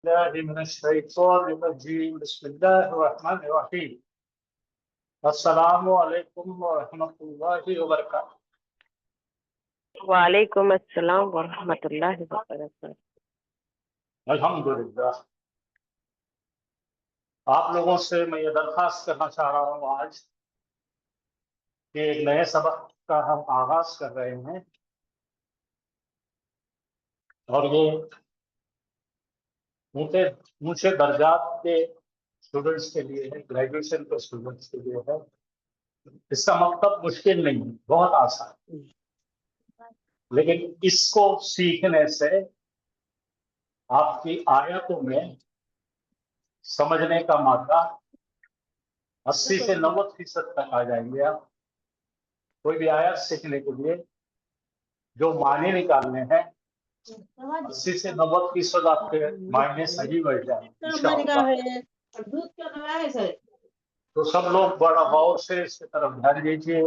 बिस्मिल्लाहिर्रहमानिर्रहीम। अस्सलामु अलैकुम व रहमतुल्लाहि व बरकातुहू। वालेकुम अस्सलाम वरहमतुल्लाहि वबरकातुहू। अल्हम्दुलिल्लाह। आप लोगों से मैं ये दरख्वास्त करना चाह रहा हूँ आज कि एक नए सबक का हम आगाज कर रहे हैं और ये ऊंचे ऊंचे दर्जात के स्टूडेंट्स के लिए है, ग्रेजुएशन के स्टूडेंट्स के लिए है। इसका मतलब मुश्किल नहीं है, बहुत आसान है। लेकिन इसको सीखने से आपकी आयतों में समझने का मात्रा 80 से 90% तक आ जाएंगे। आप कोई भी आयत सीखने के लिए जो मायने निकालने हैं 80 से 90% आपके मायने सही बैठ जाएंगे इंशाअल्लाह। तो सब लोग बड़ा गौर से इसकी तरफ ध्यान दीजिए,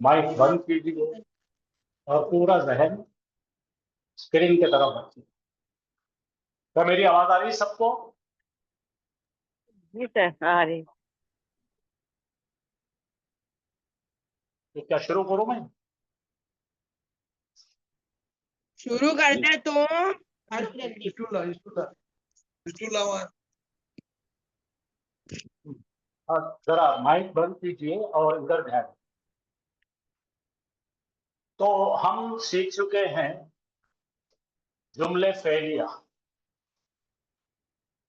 माइक बंद कीजिए और पूरा जहन स्क्रीन की तरफ रखिए। क्या मेरी आवाज आ रही है सबको? जी सर, आ रही। तो क्या शुरू करूं मैं? शुरू करते तो जरा माइक बंद कीजिए और इधर ध्यान। तो हम सीख चुके हैं जुमले फेलिया।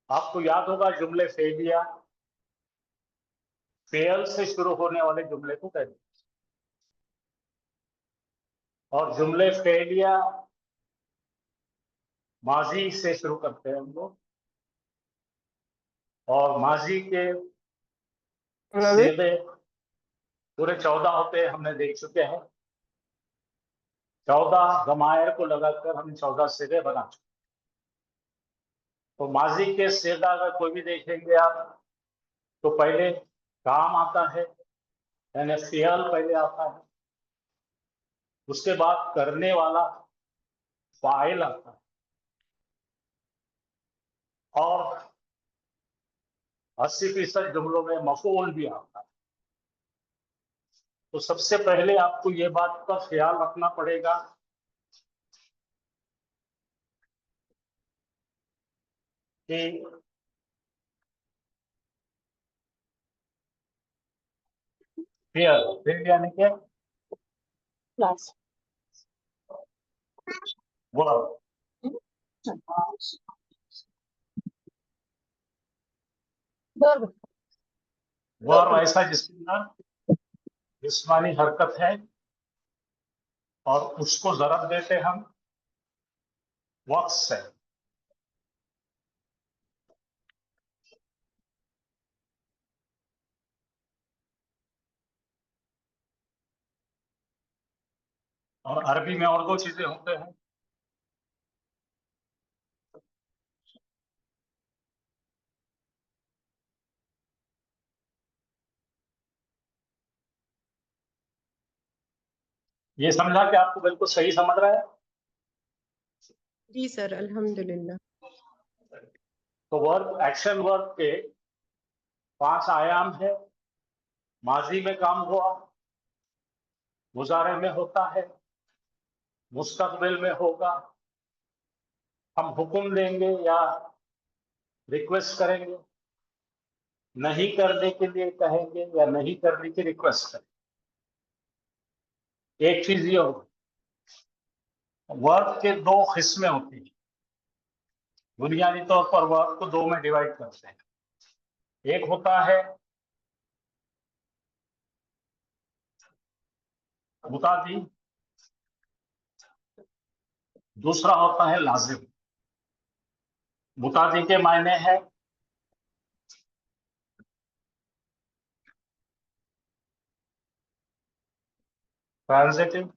आपको याद होगा जुमले फेलिया फेल से शुरू होने वाले जुमले को कहते हैं और जुमले फेलिया माजी से शुरू करते हैं हम लोग। और माजी के सीधे पूरे 14 होते हैं, हमने देख चुके हैं। 14 ज़मायर को लगाकर हम 14 सीधे बना चुके। तो माजी के सीधा अगर कोई भी देखेंगे आप तो पहले काम आता है, यानी फियल पहले आता है, उसके बाद करने वाला फाइल आता है और 80% जुमलों में मफूल भी आता है। तो सबसे पहले आपको ये बात का ख्याल रखना पड़ेगा कि फियल यानी कि वर्ब। वर्ब ऐसा जिस्मानी हरकत है और उसको जरब देते हम वक्त से। और अरबी में और दो चीजें होते हैं, ये समझा कि आपको बिल्कुल सही समझ रहा है? जी सर, अल्हम्दुलिल्लाह। तो वर्ब, एक्शन वर्ब के 5 आयाम है। माजी में काम हुआ, मुजारे में होता है, मुस्तकबिल में होगा, हम हुक्म देंगे या रिक्वेस्ट करेंगे, नहीं करने के लिए कहेंगे या नहीं करने की रिक्वेस्ट करेंगे। एक चीज ये होगी, वर्ब के 2 किस्में होती हैं। बुनियादी तौर पर वर्ब को 2 में डिवाइड करते हैं। एक होता है मुतादी, दूसरा होता है लाजिम। मुतादी के मायने है ट्रांजिटिव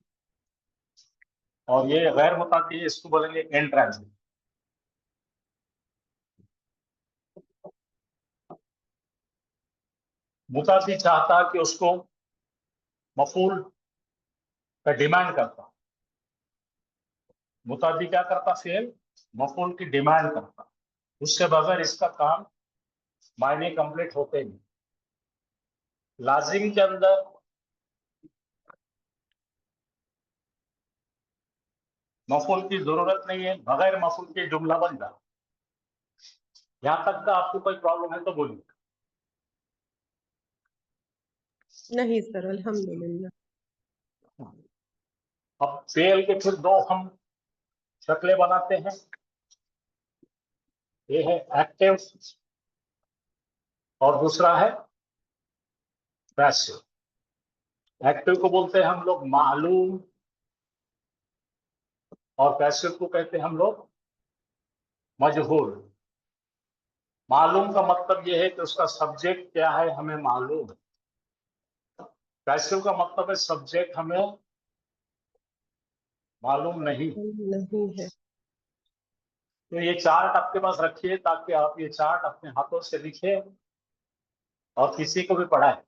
और ये गैर मुतादी है, इसको बोलेंगे इंट्रांजिटिव। मुतादी चाहता कि उसको मफूल का डिमांड करता। मुतादी क्या करता? फेल मफूल की डिमांड करता। उसके बगैर इसका काम मायने कंप्लीट होते नहीं। लाजिम के अंदर मफूल की जरूरत नहीं है, बगैर मफूल के जुमला बन जाए। यहाँ तक का आपको कोई प्रॉब्लम है तो बोलिए। नहीं सर, अल्हम्दुलिल्लाह। अब फेल के फिर दो हम शक्लें बनाते हैं। ये है एक्टिव और दूसरा है पैसिव। एक्टिव को बोलते हैं हम लोग मालूम, और पैसिव को कहते हैं हम लोग मजहूल। मालूम का मतलब ये है कि उसका सब्जेक्ट क्या है हमें मालूम। पैसिव का मतलब है सब्जेक्ट हमें मालूम नहीं। नहीं है। तो ये चार्ट आपके पास रखिए ताकि आप ये चार्ट अपने हाथों से लिखे और किसी को भी पढ़ाए।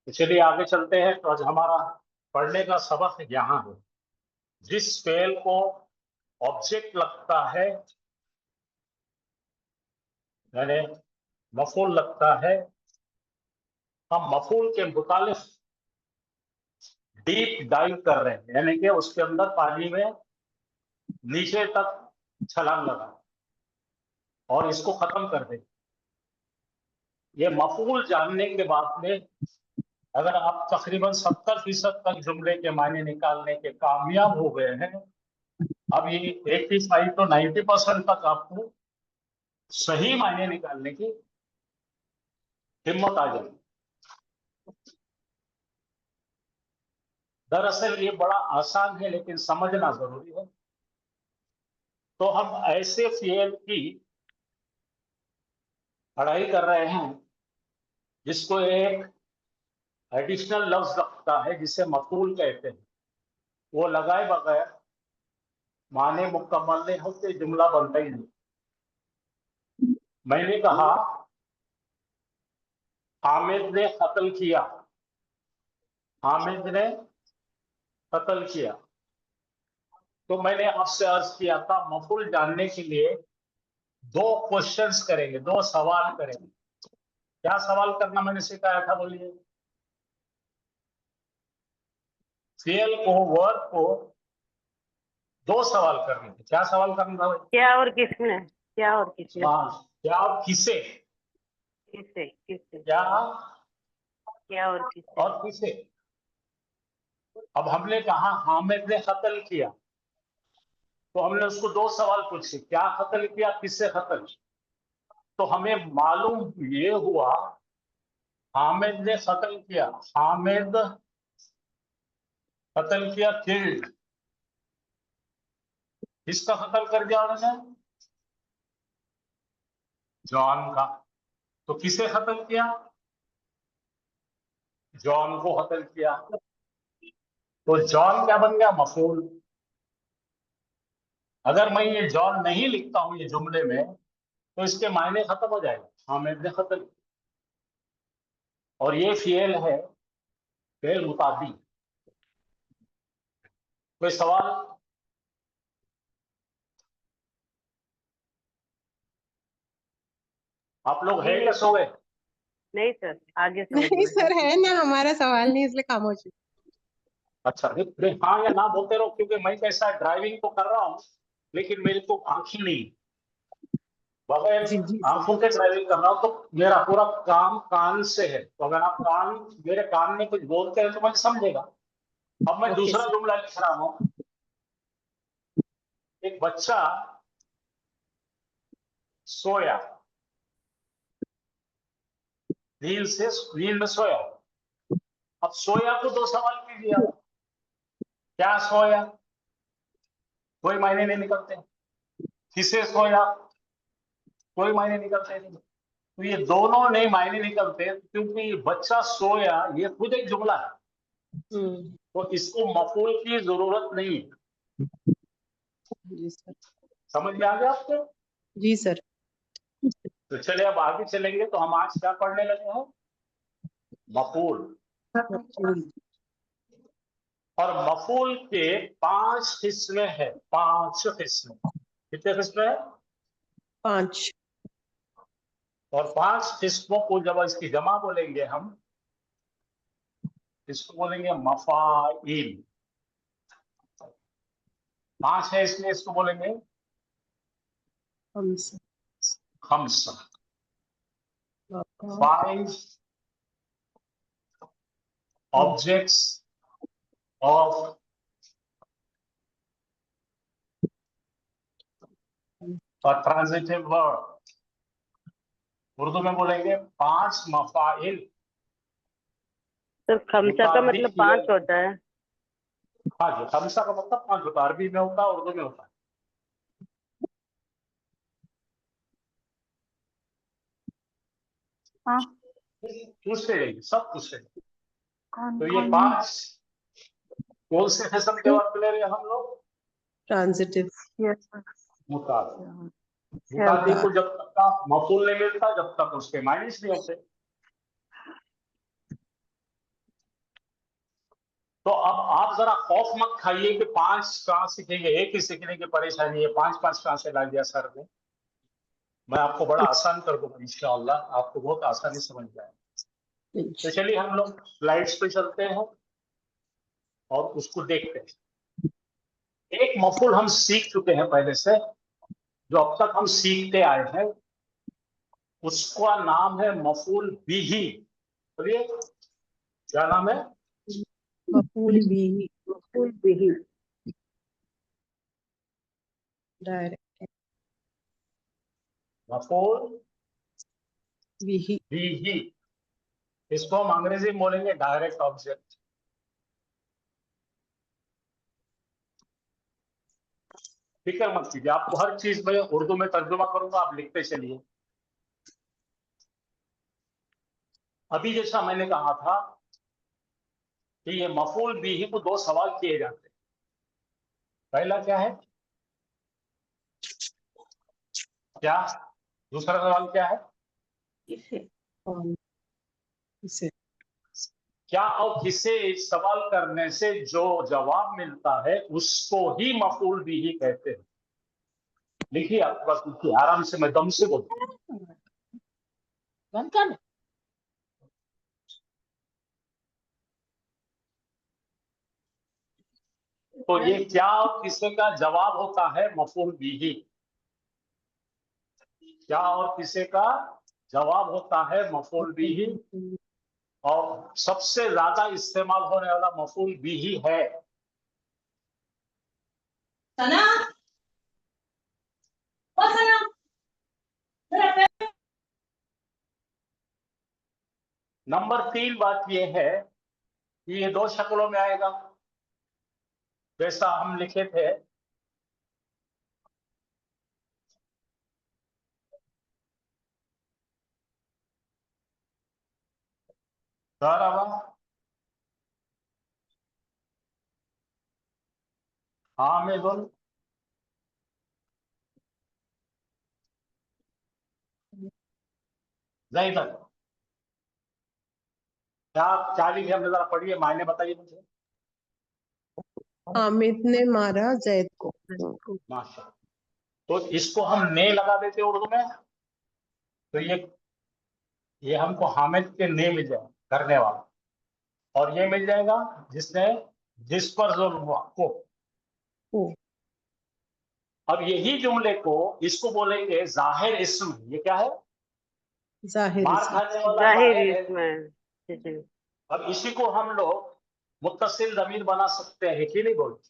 तो चलिए आगे चलते हैं। तो आज हमारा पढ़ने का सबक यहाँ है। जिस फेल को ऑब्जेक्ट लगता है, यानी मफूल लगता है, हम मफूल के मुतालिक डीप डाइव कर रहे हैं, यानी कि उसके अंदर पानी में नीचे तक छलांग लगा और इसको खत्म कर दें। ये मफूल जानने के बाद में अगर आप तकरीबन 70% तक जुमले के मायने निकालने के कामयाब हो गए हैं, अब ये 85 to 90% तक आपको सही मायने निकालने की हिम्मत आ जाएगी। दरअसल ये बड़ा आसान है लेकिन समझना जरूरी है। तो हम ऐसे फेल की पढ़ाई कर रहे हैं जिसको एक एडिशनल लफ्ज लगता है जिसे मफूल कहते हैं। वो लगाए बगैर माने मुकम्मल नहीं होते, जुमला बनता ही नहीं। मैंने कहा हामिद ने कत्ल किया। हामिद ने कत्ल किया। तो मैंने आपसे अर्ज किया था मफूल जानने के लिए दो क्वेश्चंस करेंगे, दो सवाल करेंगे। क्या सवाल करना मैंने सिखाया था बोलिए? फेल को, वर्ब को दो सवाल करने थे। क्या सवाल करना था? क्या और किसने? क्या और किसने? क्या और किसे? किससे? किससे? क्या क्या और किससे? और किसे? अब हमने कहा हामिद ने कत्ल किया, तो हमने उसको दो सवाल पूछे, क्या कत्ल किया, किससे कत्ल किया। तो हमें मालूम ये हुआ हामिद ने कत्ल किया। हामिद कत्ल किया, किल्ड। किसका कत्ल कर दिया उन्होंने? जॉन का। तो किसे कत्ल किया? जॉन को कत्ल किया। तो जॉन क्या बन गया? मफूल। अगर मैं ये जॉन नहीं लिखता हूं ये जुमले में तो इसके मायने खत्म हो जाएगा। हामिद ने कत्ल किया। और ये फेल है, फेल मुतादी। कोई सवाल? आप लोग जी है नहीं क्या सो गए? नहीं सर, आगे समझ नहीं में सर, है ना, हमारा सवाल नहीं इसलिए खामोश हूँ। अच्छा, नहीं हाँ या ना बोलते रहो, क्योंकि मैं कैसा ड्राइविंग तो कर रहा हूँ लेकिन मेरे को आंखें नहीं, बगैर जी जी सर। आंखों के ड्राइविंग कर रहा हूँ। तो मेरा पूरा काम कान से है, तो अगर आप कान, मेरे कान में कुछ बोलते हैं तो मैं समझेगा। अब मैं ओके दूसरा सर। जुमला लिख रहा हूँ। एक बच्चा सोया, नींद में सोया। अब सोया को दो सवाल कीजिए आप। क्या सोया? कोई मायने नहीं निकलते। किसे सोया? कोई मायने निकलते नहीं। तो ये दोनों नहीं मायने निकलते क्योंकि बच्चा सोया ये खुद एक जुमला है, हम्म। तो इसको मफूल की जरूरत नहीं है। जी सर। समझ में आ गया आपको? जी सर। तो चलिए अब आगे चलेंगे। तो हम आज क्या पढ़ने लगे हैं? मफूल। मफूल। और मफूल के 5 किस्में हैं, 5 किस्में। कितने किस्में हैं? 5। और 5 किस्मों को जब इसकी जमा बोलेंगे हम, इसको बोलेंगे मफाइल। 5 है इसलिए इसको बोलेंगे खम्स। खम्स। वाक़ा। 5 objects of transitive verb. Urdu में बोलेंगे 5 मफाइल तो खमसा का मुताबिक मतलब किए। 5 होता है। हाँ जी, खमसा का मतलब 5 होता है, अरबी में होता है, उर्दू में होता है। हाँ। पूछते रहिए, सब पूछते रहिए। कौन तो ये 5 कौन से किस्म के वर्ब ले रहे हैं हम लोग? ट्रांजिटिव। मुताबिक। मुताबिक को जब तक का मफूल नहीं मिलता, जब तक उसके माइनस नहीं होते। तो अब आप जरा खौफ मत खाइए कि 5 कहां सीखेंगे, एक ही सीखने की परेशानी है, 5 कहां से ला दिया सर ने। मैं आपको बड़ा आसान कर दूंगा इंशाअल्लाह, आपको बहुत आसानी समझ जाए। तो चलिए हम लोग स्लाइड्स पे चलते हैं और उसको देखते हैं। एक मफूल हम सीख चुके हैं पहले से, जो अब तक हम सीखते आए हैं, उसका नाम है मफूल बिही। बोलिए क्या नाम है? मफूल बिही। मफूल बिही। डायरेक्ट। मफूल बिही। बिही, इसको हम अंग्रेजी में बोलेंगे डायरेक्ट ऑब्जेक्ट। फिक्र मत कीजिए, आपको हर चीज में उर्दू में तर्जुमा करूंगा, आप लिखते चलिए। अभी जैसा मैंने कहा था कि ये मफूल बिही को 2 सवाल किए जाते हैं। पहला क्या है? क्या? दूसरा सवाल क्या है? किसे? कौन? इसे। क्या और किसे सवाल करने से जो जवाब मिलता है उसको ही मफूल बिही कहते हैं। लिखिए, आपके पास लिखिए, आराम से, मैं दम से बोलता हूं। तो ये क्या और किसे का जवाब होता है मफूल बिही। क्या और किसे का जवाब होता है मफूल बिही। और सबसे ज्यादा इस्तेमाल होने वाला मफूल बिही है सना, ओ सना, नंबर 3 बात यह है कि ये 2 शक्लों में आएगा, जैसा हम लिखे थे। हामिदुन ज़ैदन। क्या लिखे हमने, जरा पढ़िए, मायने बताइए मुझे। हामिद ने मारा जैद को। माशा। तो इसको हम ने लगा देते उर्दू में, तो ये हमको हामिद के ने मिल जाए, करने वाला। और ये मिल जाएगा जिसने, जिस पर जुल्म हुआ, को। ओ। अब यही जुमले को इसको बोलेंगे जाहिर इस्म। ये क्या है? जाहिर मार इस्म। खाने वाला जाहिर जाहिर है। इसमें। जी जी। अब इसी को हम लोग मुत्तसिल ज़मीर बना सकते हैं कि नहीं बोलते?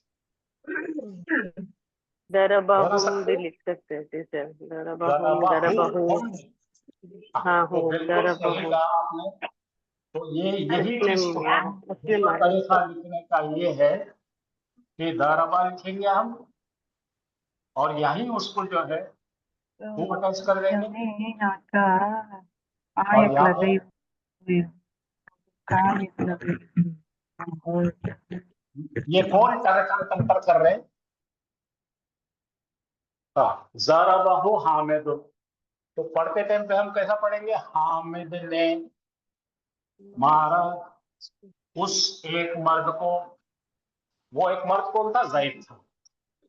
बना दरबहुम सकते भी हैं। लिख सकते हैं टीचर। दरबहुम दरबहुम, दरबहू। हम। हाँ तो हो बिल्कुल सही दरबहू। कहा आपने। तो ये यही उसने चीज को, मारा, उसने दूसरा मारा उसको। तरीका लिखने का ये है कि दरबा लिखेंगे हम, और यही उसको जो है वो अटैच कर देंगे। और यहाँ पे ये कौन टंटर कर रहे हैं? हाँ, ज़रबहु हामिद। तो पढ़ते टाइम पे हम कैसा पढ़ेंगे? हामिद ने मारा उस एक मर्द को वो एक मर्द कौन था? ज़ैद था।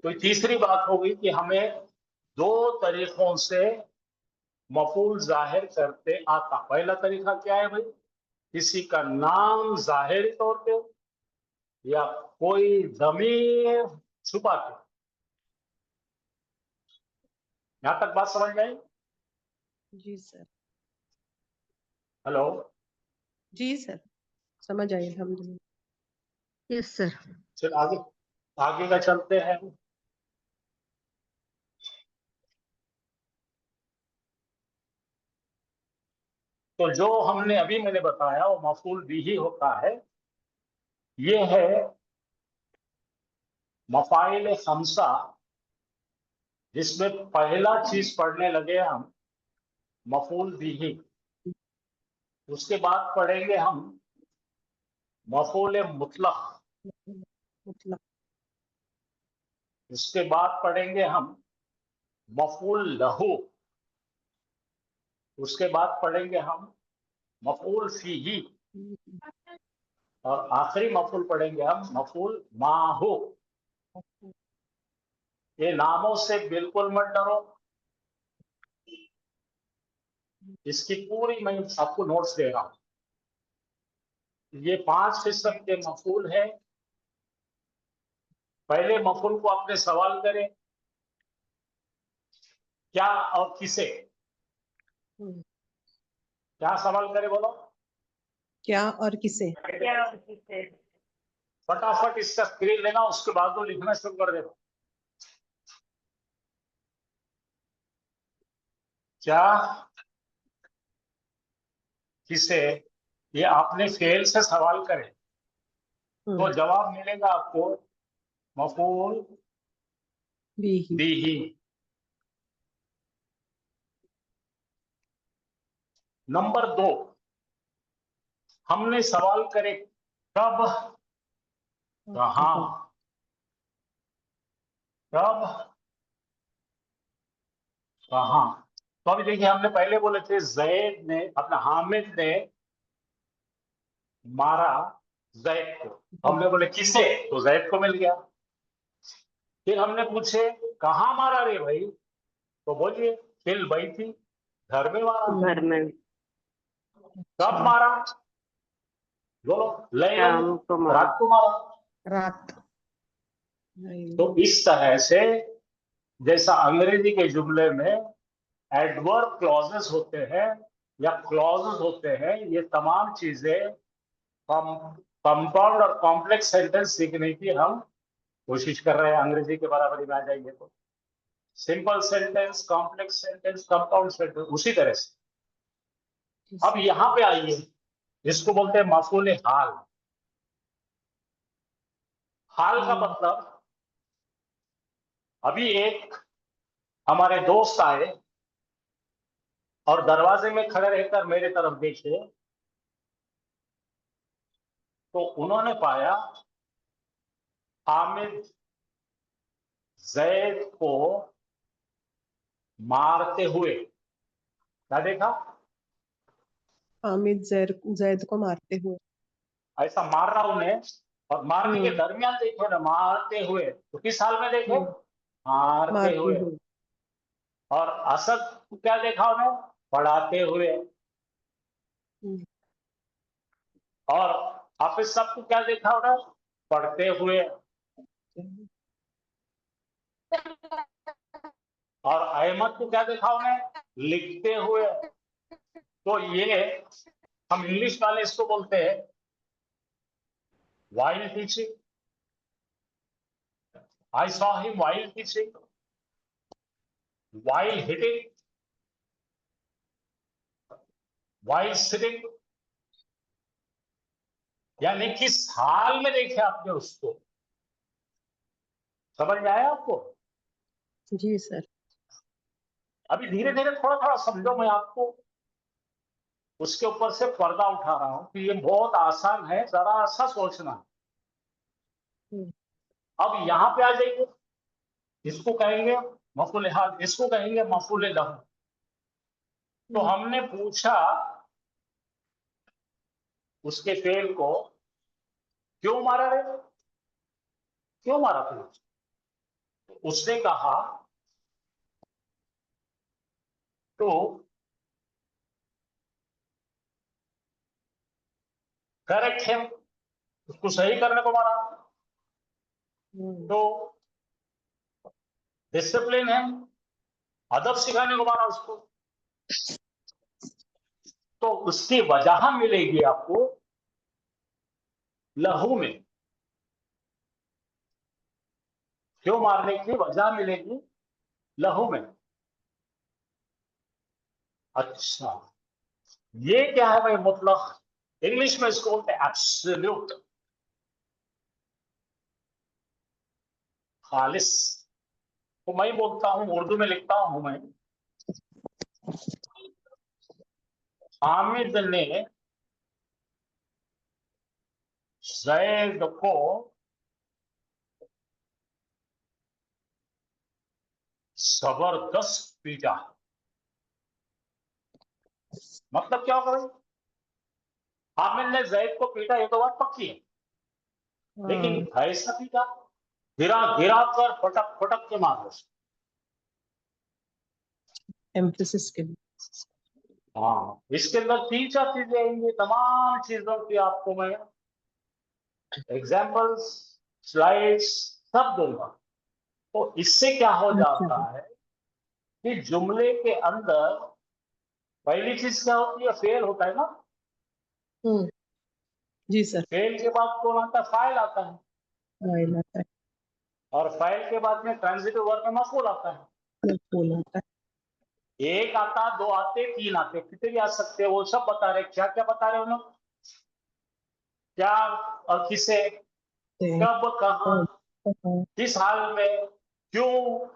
तो तीसरी बात होगी कि हमें दो तरीकों से मफूल जाहिर करते आता। पहला तरीका क्या है भाई? किसी का नाम जाहिरी तौर पे या कोई ज़मीर छुपा के। यहां तक बात समझ में आई? जी सर। हेलो? जी सर, समझ आई अल्हम्दुलिल्लाह। Yes sir. चल आगे, आगे का चलते हैं। तो जो हमने अभी मैंने बताया वो मफूल बिही होता है। ये है मफाइल खमसा, जिसमें पहला चीज पढ़ने लगे हम मफूल बिही। उसके बाद पढ़ेंगे हम मफूल मुतलक। मतलब उसके बाद पढ़ेंगे हम मफूल लहू। उसके बाद पढ़ेंगे हम मफूल फीही। और आखिरी मफूल पढ़ेंगे हम मफूल माहू। ये नामों से बिल्कुल मत डरो, इसकी पूरी मैं आपको नोट्स दे रहा हूं। ये 5% के मफूल है। पहले मफूल को आपने सवाल करें, क्या और किसे? क्या सवाल करे बोलो? क्या और किसे? क्या और किसे? फटाफट इसका स्क्रीन लेना, उसके बाद वो लिखना शुरू कर देना। क्या, किसे, ये आपने फेल से सवाल करे तो जवाब मिलेगा आपको मफूल बिही। बिही। नंबर 2, हमने सवाल करे कब, कहां, कब, कहां। तो अभी देखिए, हमने पहले बोले थे जैद ने, अपना हामिद ने मारा जैद को। हमने बोले किसे, तो जैद को मिल गया। फिर हमने पूछे कहां मारा रे भाई, तो बोलिए फिल भाई थी, घर में मारा। घर में। कब मारा? बोलो, लैलन, शाम को मारा। रात को मारा। रात। तो इस तरह से, जैसा अंग्रेजी के जुमले में एडवर्ब क्लॉजेस होते हैं या क्लॉजेस होते हैं, ये तमाम चीजें कंपाउंड और कॉम्प्लेक्स सेंटेंस सीखने की हम कोशिश कर रहे हैं। अंग्रेजी के बराबरी में आ जाएंगे तो simple sentence, complex sentence, compound sentence, उसी तरह से। अब यहां पे आइए, इसको बोलते हैं मफूल हाल। हाल का मतलब, अभी एक हमारे दोस्त आए और दरवाजे में खड़े रहकर मेरे तरफ देखे, तो उन्होंने पाया हामिद जैद को मारते हुए। क्या देखा? हामिद जैद को मारते हुए। ऐसा मार रहा उन्हें, और मारने के दरमियान देखो ना, मारते हुए। तो किस हाल में देखे? मारते मारते हुए। हुए। और असद को क्या देखा उन्हें? पढ़ाते हुए। और हाफिज साहब को क्या देखा उन्हें? पढ़ते हुए। और अहमद को क्या देखा उन्हें? लिखते हुए। तो ये हम इंग्लिश वाले इसको बोलते हैं while teaching. I saw him while teaching, while hitting, while sitting. यानी किस हाल में देखे आपने उसको? समझ में आया आपको? जी सर। अभी धीरे धीरे थोड़ा थोड़ा समझो, मैं आपको उसके ऊपर से पर्दा उठा रहा हूं कि ये बहुत आसान है, जरा सा सोचना। अब यहां पे आ जाइए, इसको कहेंगे मफूल हाल, इसको कहेंगे मफूल लहू। तो हमने पूछा उसके फेल को, क्यों मारा रे? क्यों मारा तूने? उसने कहा तो करेक्ट है, उसको सही करने को मारा, तो डिसिप्लिन है, अदब सिखाने को मारा उसको, तो उसकी वजह मिलेगी आपको लहू में। क्यों मारने की वजह मिलेगी लहू में। अच्छा, ये क्या है भाई? मुतलक, इंग्लिश में इसको बोलते हैं एब्सोल्यूट, खालिस। तो मैं बोलता हूं, उर्दू में लिखता हूं मैं, हामिद ने जैद को जबरदस्त पीटा। मतलब क्या होगा भाई? हामिद ने जैद को पीटा, ये तो बात पक्की है, लेकिन ऐसा पीटा, गिरा गिरा कर फटक फटक के मारो। एम्फेसिस के लिए। हाँ, इसके अंदर 3-4 चीजें आएंगी, तमाम चीजों की आपको मैं एग्जाम्पल्स, स्लाइड्स सब दूंगा। तो इससे क्या हो जाता है कि जुमले के अंदर पहली चीज क्या होती है? फेल होता है ना। जी सर। फेल के बाद कौन आता है? फाइल आता है, फाइल आता है, और फाइल के बाद में ट्रांजिटिव वर्ब में मफूल आता है। मफूल आता एक आता, दो आते, तीन आते, कितने भी आ सकते हैं, वो सब बता रहे। क्या क्या बता रहे उन्होंने? क्या और किसे, है। कब, कहाँ, हाँ, किस हाल में, क्यों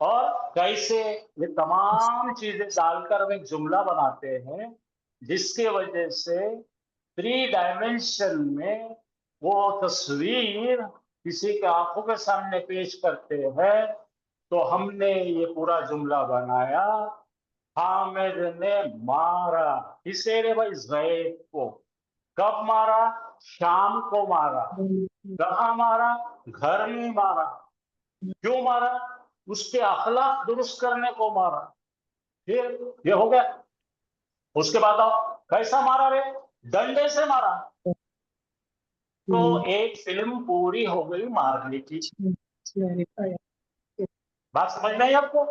और कैसे, ये तमाम चीजें डालकर हम एक जुमला बनाते हैं, जिसके वजह से 3 डायमेंशन में वो तस्वीर किसी के आंखों के सामने पेश करते हैं। तो हमने ये पूरा जुमला बनाया, हामिद ने मारा किसे रे भाई? जैद को। कब मारा? शाम को मारा। कहाँ मारा? घर में मारा। क्यों मारा? उसके अखलाक दुरुस्त करने को मारा। फिर ये हो गया। उसके बाद आओ, कैसा मारा रे? डंडे से मारा। तो एक फिल्म पूरी हो गई मारने की। बात समझ में आई आपको?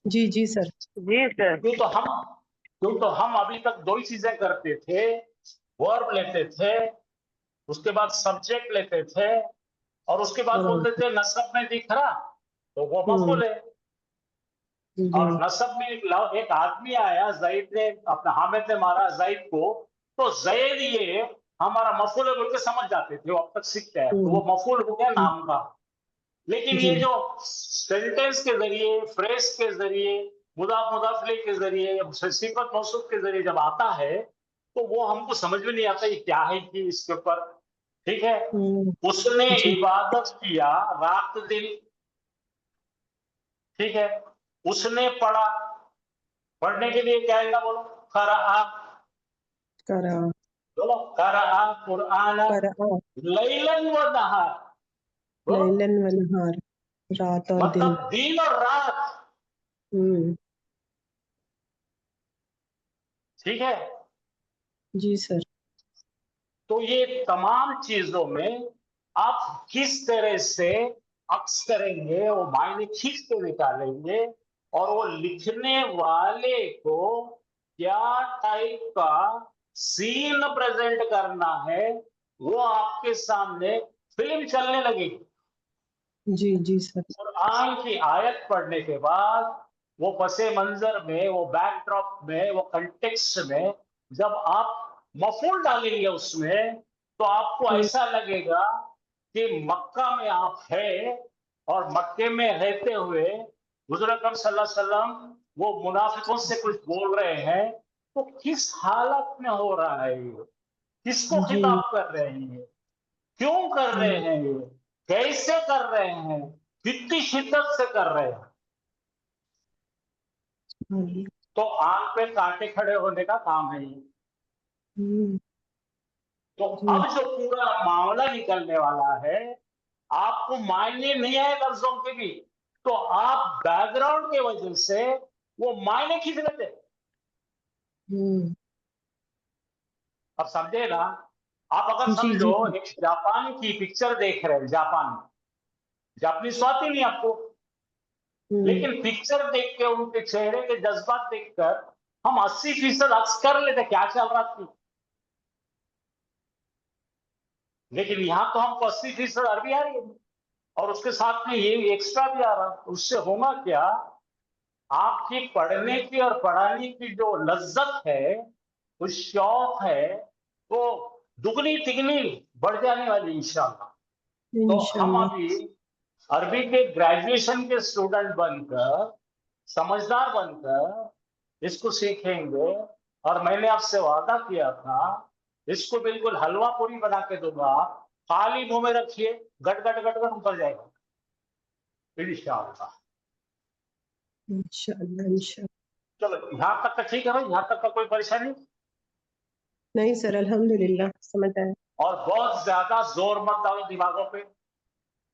जी जी सर। जी सर। क्यों तो हम अभी तक 2 ही चीजें करते थे, वर्ब लेते थे, उसके बाद सब्जेक्ट लेते थे, और उसके बाद बोलते थे नसब में दिख रहा तो वो मफूल है। और जी नसब में एक आदमी आया, जैद ने, अपना हामिद ने मारा जैद को, तो जैद ये हमारा मफूल है बोल के समझ जाते थे, वो अब तक सीखते हैं, तो वो मफूल हो गया नाम का। लेकिन ये जी जो सेंटेंस के जरिए, फ्रेज के जरिए, मुदाफ मुदाफ इलैह के जरिए, सिफत मौसूफ के जरिए जब आता है, तो वो हमको समझ में नहीं आता ये क्या है कि इसके ऊपर। ठीक है, उसने जी इबादत किया रात दिन। ठीक है, उसने पढ़ा, पढ़ने के लिए क्या आएगा बोलो? क़रअ। करा बोलो क़रअ कुरआन करा लैलन व नहार। बोलो, लैलन व नहार, रात और दिन। मतलब दिन और रात। हम्म। ठीक है, जी सर। तो ये तमाम चीजों में आप किस तरह से अक्स करेंगे, वो मायने खींच के निकालेंगे, और वो लिखने वाले को क्या टाइप का सीन प्रेजेंट करना है, वो आपके सामने फिल्म चलने लगेगी। जी जी सर। कुरान की आयत पढ़ने के बाद वो पसे मंजर में, वो बैकड्रॉप में, वो कंटेक्स्ट में जब आप मफूल डालेंगे उसमें, तो आपको ऐसा लगेगा कि मक्का में आप है, और मक्के में रहते हुए हुज़ूर अकरम सल्लल्लाहु अलैहि वसल्लम वो मुनाफिकों से कुछ बोल रहे हैं। तो किस हालत में हो रहा है ये? किसको जी खिताब कर रहे हैं? क्यों कर रहे हैं ये? कैसे कर रहे हैं? कितनी शिद्दत से कर रहे हैं? हाँ। तो आंख पे कांटे खड़े होने का काम है ये। तो जी अब जो पूरा मामला निकलने वाला है, आपको मायने नहीं है लफ्जों के भी, तो आप बैकग्राउंड के वजह से वो मायने खींच लेते। अब समझे ना? आप अगर जी समझो जी एक जापान की पिक्चर देख रहे हैं, जापानीज आती नहीं आपको, लेकिन पिक्चर देख के उनके चेहरे के जज्बात देखकर हम 80% अक्स कर लेते क्या चल रहा था। लेकिन यहां तो हमको 80% अरबी आ रही है और उसके साथ में ये एक्स्ट्रा भी आ रहा है। उससे होगा क्या, आपकी पढ़ने की और पढ़ाने की जो लज्जत है, उस शौक है, वो दुगनी तिगनी बढ़ जाने वाली इंशाल्लाह। तो हम इंशाल्लाह। अभी अरबी के ग्रेजुएशन के स्टूडेंट बनकर, समझदार बनकर इसको सीखेंगे। और मैंने आपसे वादा किया था, इसको बिल्कुल हलवा पूरी बना के दूंगा, खाली मुंह में रखिए, गट गट गट गट उतर जाएगा इंशाअल्लाह। इंशाल्लाह इंशाल्लाह। चलो यहाँ तक का ठीक है भाई, यहाँ तक का कोई परेशानी? नहीं सर, अल्हम्दुलिल्लाह समझ आया। और बहुत ज्यादा जोर मत डालो दिमागों पे,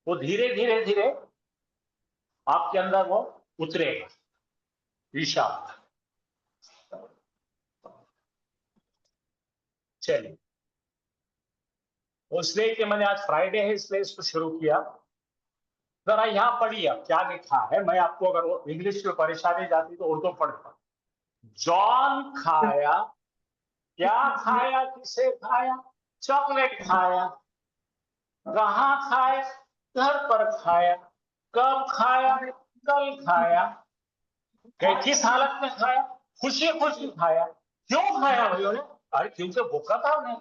वो धीरे धीरे धीरे आपके अंदर वो उतरेगा इंशाअल्लाह। चलिए, इसलिए कि मैंने आज फ्राइडे है इसलिए इसको शुरू किया। जरा यहाँ पढ़िए क्या लिखा है। मैं आपको अगर वो इंग्लिश में परेशानी जाती तो उर्दू पढ़ता। जॉन खाया, क्या खाया, किसे खाया? चॉकलेट खाया। कहाँ खाया? घर पर खाया। कब खाया? कल खाया। किस हालत में खाया? खुशी खुशी खाया। क्यों खाया भाइयों ने? अरे क्योंकि भूखा था उन्हें।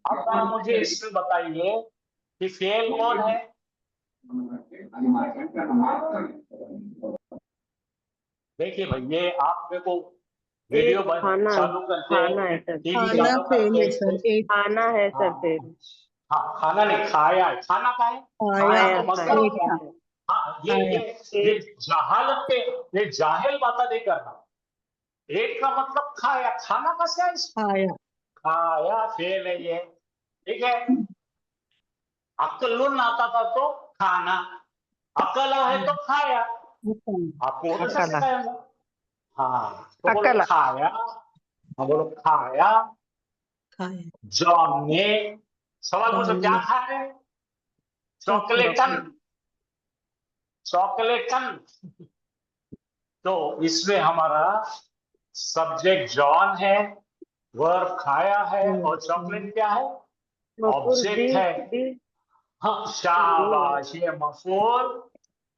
अब आप मुझे इसमें बताइए कि फेल कौन है? देखिए भाई, ये आप मेरे को वीडियो खाना चालू करते, खाना है सर, टीवी खाना चालू फेल है करते। सर। एक खाना है सर फेल। हाँ, खाना नहीं खाया है, खाना का है। आया, खाना आया तो खाया मतलब एक था, है। हाँ, आया। ये जहालत पे, ये जाहिल बातें नहीं करना। एक का मतलब खाया, खाना का क्या है? आया। खाया फेल है ये, ठीक है। अक्लुन आता था तो खाना, अकल है तो खाया। आपको हो अकला सकता है। हाँ, तो बोलो अकला खाया। हाँ बोलो खाया। खाया। जॉन ने, सवाल पूछो क्या हमने खाया है? चॉकलेट चॉकलेटन, चॉकलेटन। तो इसमें हमारा सब्जेक्ट जॉन है, वर्ब खाया है, और चॉकलेट क्या है? मफूल बी ऑब्जेक्ट है। बी हाँ बी है। शाबाश, ये मफूल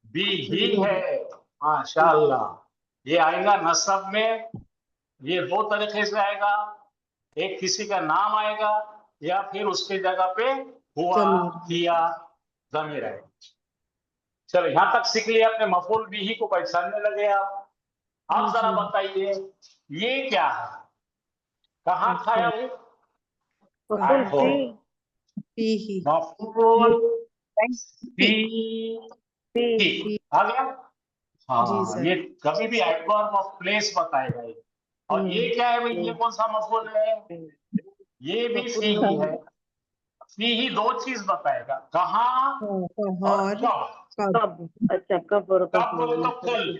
भी ही है। माशाअल्लाह। ये आएगा नसब में, ये दो तरीके से आएगा। एक किसी का नाम आएगा, या फिर उसके जगह पे हुआ, जमीर। किया, ज़मीर आएगा। चलो यहाँ तक सीख लिया अपने मफूल भी ही को पहचानने लगे आप। अब जरा जी। बताइए ये क्या है? कहाँ खाया अच्छा, वो? मफूल आठो बी पी ही। मफूल बी ही पी। आ गया। जी हाँ, सर। ये कभी भी एडवर्ब ऑफ प्लेस बताएगा ये। और ये क्या है भाई, ये कौन सा मफूल है? ये भी मफूल फी ही नहीं है। फी ही दो चीज बताएगा, कहाँ और और कब। कब। कब। अच्छा कब और कब कब बोले तो कल,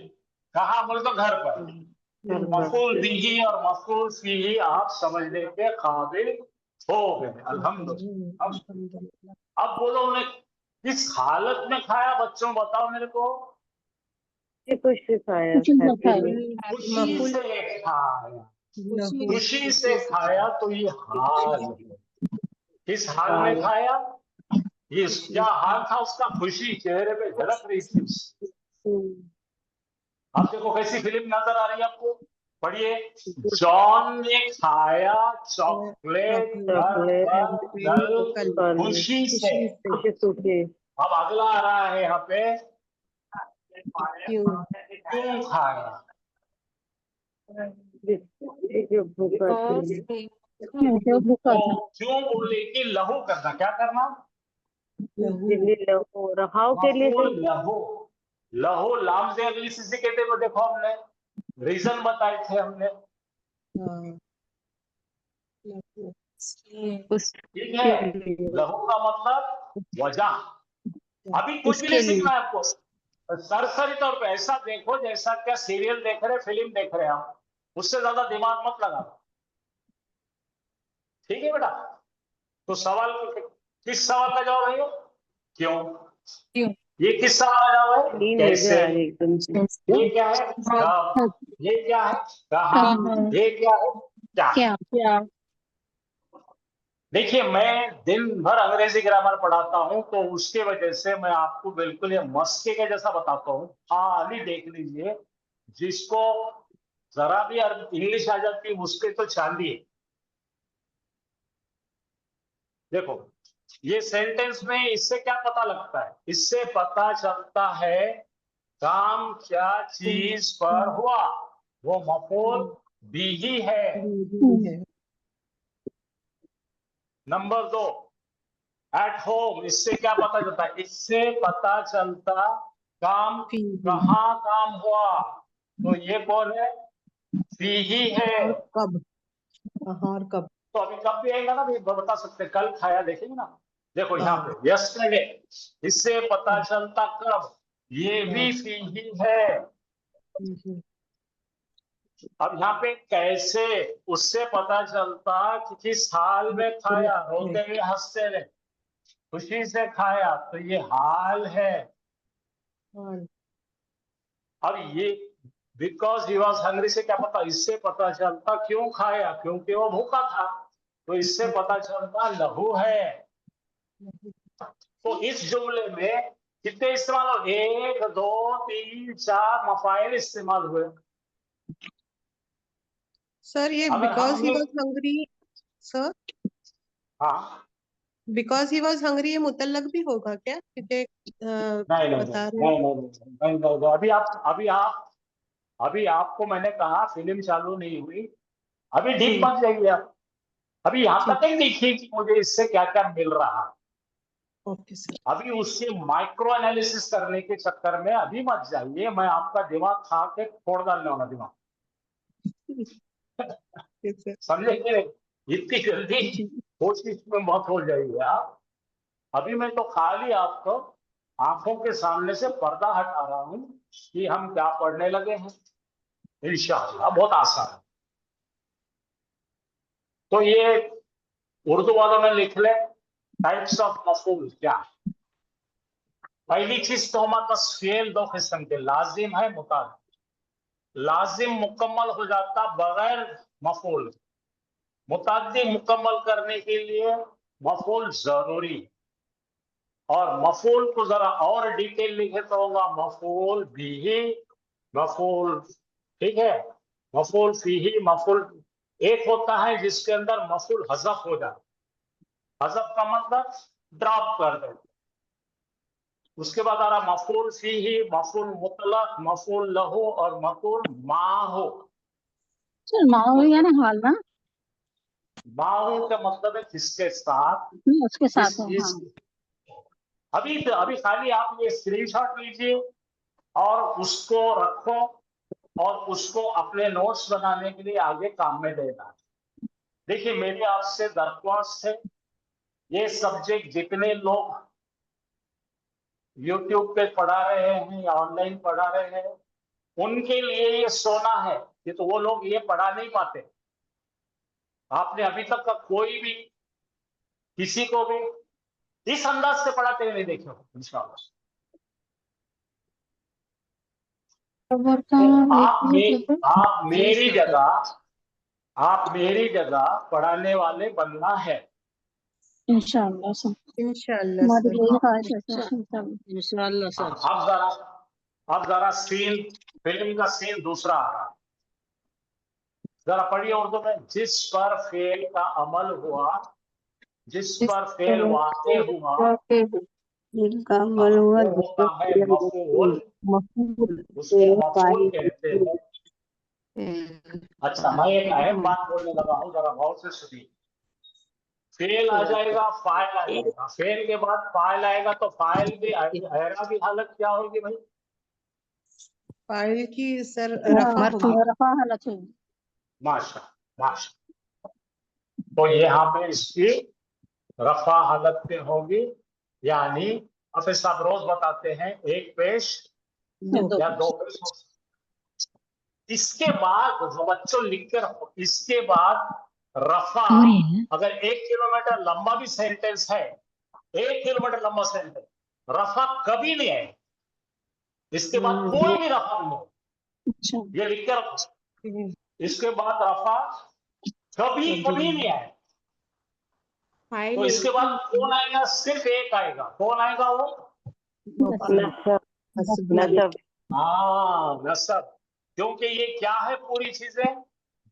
कहाँ बोले तो घर पर। घर पर। मफूल बिही और मफूल फीही आप समझने के काबिल हो गए अल्हम्दुलिल्लाह। अल्हम्दुलिल्लाह। अब बोलो उन्हें किस हालत में खाया, बच्चों बताओ मेरे को। ये कुछ सिखाया खुशी मफूल से खाया, लहू। खुशी से खाया, तो ये हाल है। किस हाल में खाया? ये क्या हाल था उसका? खुशी चेहरे पे झलक रही थी। आप देखो कैसी फिल्म नजर आ रही है आपको। पढ़िए, जॉन ने खाया चॉकलेट घर चॉकलेट पर कल कल खुशी से। खुशी से। खुशी खुशी। अब अगला आ रहा है यहाँ पे, क्यों? क्यों खाया? जो भूखा थी। भूखा था। तो क्यों बोले कि लहू करना, क्या करना? लहू। दिल्ली लहू रहाव के लिए मफूल थे। लहू, लहू लाम से अगली चीज कहते हैं, वो देखो हमने रीजन बताए थे हमने। हाँ। ठीक है, लहू का मतलब वजह। अभी कुछ भी नहीं सीखना है आपको, सरसरी तौर पे ऐसा देखो जैसा क्या सीरियल देख रहे, फिल्म देख रहे आप, उससे ज्यादा दिमाग मत लगा। ठीक है बेटा। तो सवाल, किस सवाल का जवाब है ये? क्यों? ये किस सवाल का जवाब है? नींद कैसे? आ रही एकदम से। ये क्या है? कब? ये क्या है? कहाँ? ये क्या है? क्या? देखिए, मैं दिन भर अंग्रेजी ग्रामर पढ़ाता हूं, तो उसके वजह से मैं आपको बिल्कुल ये मस्के के जैसा बताता हूँ। खाली देख लीजिए, जिसको जरा भी इंग्लिश आ जाती है उसके तो चांदी है। देखो, ये सेंटेंस में इससे क्या पता लगता है? इससे पता चलता है काम क्या चीज पर हुआ, वो मफूल भी ही है। नंबर 2, एट होम, इससे क्या पता चलता है? इससे पता चलता काम कहाँ काम हुआ, तो ये कौन है? भी ही है। और कब? और कब? तो अभी कब भी आएगा ना, भी बता सकते हैं, कल खाया, देखेंगे ना। देखो यहाँ पे यस्टरडे, इससे पता चलता कब, ये भी फी ही है। अब यहाँ पे कैसे, उससे पता चलता कि किस हाल में खाया, रोते हुए हंसते हुए, खुशी से खाया, तो ये हाल है। अब ये बिकॉज ही वॉज हंग्री से क्या पता? इससे पता चलता क्यों खाया, क्योंकि वो भूखा था, तो इससे पता चलता लहू है। तो इस जुमले में कितने इस्तेमाल हो? 1 2 3 4 मफाइल इस्तेमाल हुए। सर ये अगर बिकॉज हम ही ये, वॉज हंग्री, सर हाँ, बिकॉज ही वॉज हंग्री ये मुतल्लक भी होगा क्या? क्योंकि नहीं नहीं बता नहीं रहे नहीं नहीं नहीं, नहीं, नहीं। अभी आपको मैंने कहा फिल्म चालू नहीं हुई, अभी डीप मत जाइए आप। अभी यहाँ तक ही देखिए कि मुझे इससे क्या क्या मिल रहा है। Okay sir. अभी उसके माइक्रो एनालिसिस करने के चक्कर में अभी मत जाइए, मैं आपका दिमाग खा के फोड़ डालने वाला दिमाग। समझे कि नहीं? इतनी जल्दी कोशिश में मत हो जाइए आप। अभी मैं तो खाली आपको आंखों के सामने से पर्दा हटा रहा हूं कि हम क्या पढ़ने लगे हैं। इंशाअल्लाह बहुत आसान है। तो ये उर्दू वालों ने लिख ले, टाइप्स ऑफ मफूल क्या है। पहली चीज तो हमारे पास फेल 2 किस्म के, लाजिम है, मुताद। लाजिम मुकम्मल हो जाता बगैर मफूल, मुताद्दी मुकम्मल करने के लिए मफूल जरूरी। और मफूल को जरा और डिटेल लिखे तो होगा मफूल भी, मफूल, ठीक है, मफूल फीही, मफूल। एक होता है जिसके अंदर मफूल हज़फ हो जाए, हज़फ का मतलब ड्रॉप कर दे। उसके बाद आ रहा मफूल फीही, मफूल मुतलक, मफूल लहू और मफूल माहू। माओ यानी हाल ना, माहू का मतलब है किसके साथ, उसके साथ किस है। चीज। अभी अभी खाली आप ये स्क्रीनशॉट लीजिए और उसको रखो और उसको अपने नोट्स बनाने के लिए आगे काम में लेना। देखिए, मेरी आपसे दरख्वास्त है, ये सब्जेक्ट जितने लोग यूट्यूब पे पढ़ा रहे हैं या ऑनलाइन पढ़ा रहे हैं, उनके लिए ये सोना है। ये तो वो लोग ये पढ़ा नहीं पाते। आपने अभी तक का कोई भी किसी को भी इस अंदाज से पढ़ाते हुए नहीं देखे हो इंशाअल्लाह। तो आप मेरी जगह पढ़ाने वाले बनना है इंशाअल्लाह सर, इंशाअल्लाह हमारी सर। यही ख्वाहिश है सर, इंशाअल्लाह सर। अब जरा सीन, फिल्म का सीन दूसरा आ रहा, जरा पढ़िए उर्दू में। जिस पर फेल का अमल हुआ, जिस पर फेल वाक़े हुआ, वो होता है मफूल, उसको मफूल कहते हैं। अच्छा, मैं एक अहम बात बोलने लगा हूं, जरा गौर से सुनिए। फेल आ जाएगा, फाइल आ जाएगा, फेल के बाद फाइल आएगा, तो फाइल की एरा की हालत क्या होगी भाई? फाइल की सर रफा होगी। रफा हालत है। माशा माशा। तो यहाँ पे इसकी रफा हालत में होगी, यानी अब साहब रोज बताते हैं एक पेश या दो पेश हो सकते। इसके बाद जो बच्चों लिख के रखो, इसके बाद रफा, अगर 1 किलोमीटर लंबा भी सेंटेंस है, 1 किलोमीटर लंबा सेंटेंस, रफा कभी नहीं है, इसके बाद कोई भी रफा नहीं है, अच्छा ये लिख के रखो। इसके बाद रफा कभी कभी नहीं है। तो इसके बाद कौन आएगा? सिर्फ एक आएगा। कौन आएगा वो? नसब नसब हाँ, नसब। क्योंकि ये क्या है, पूरी चीजें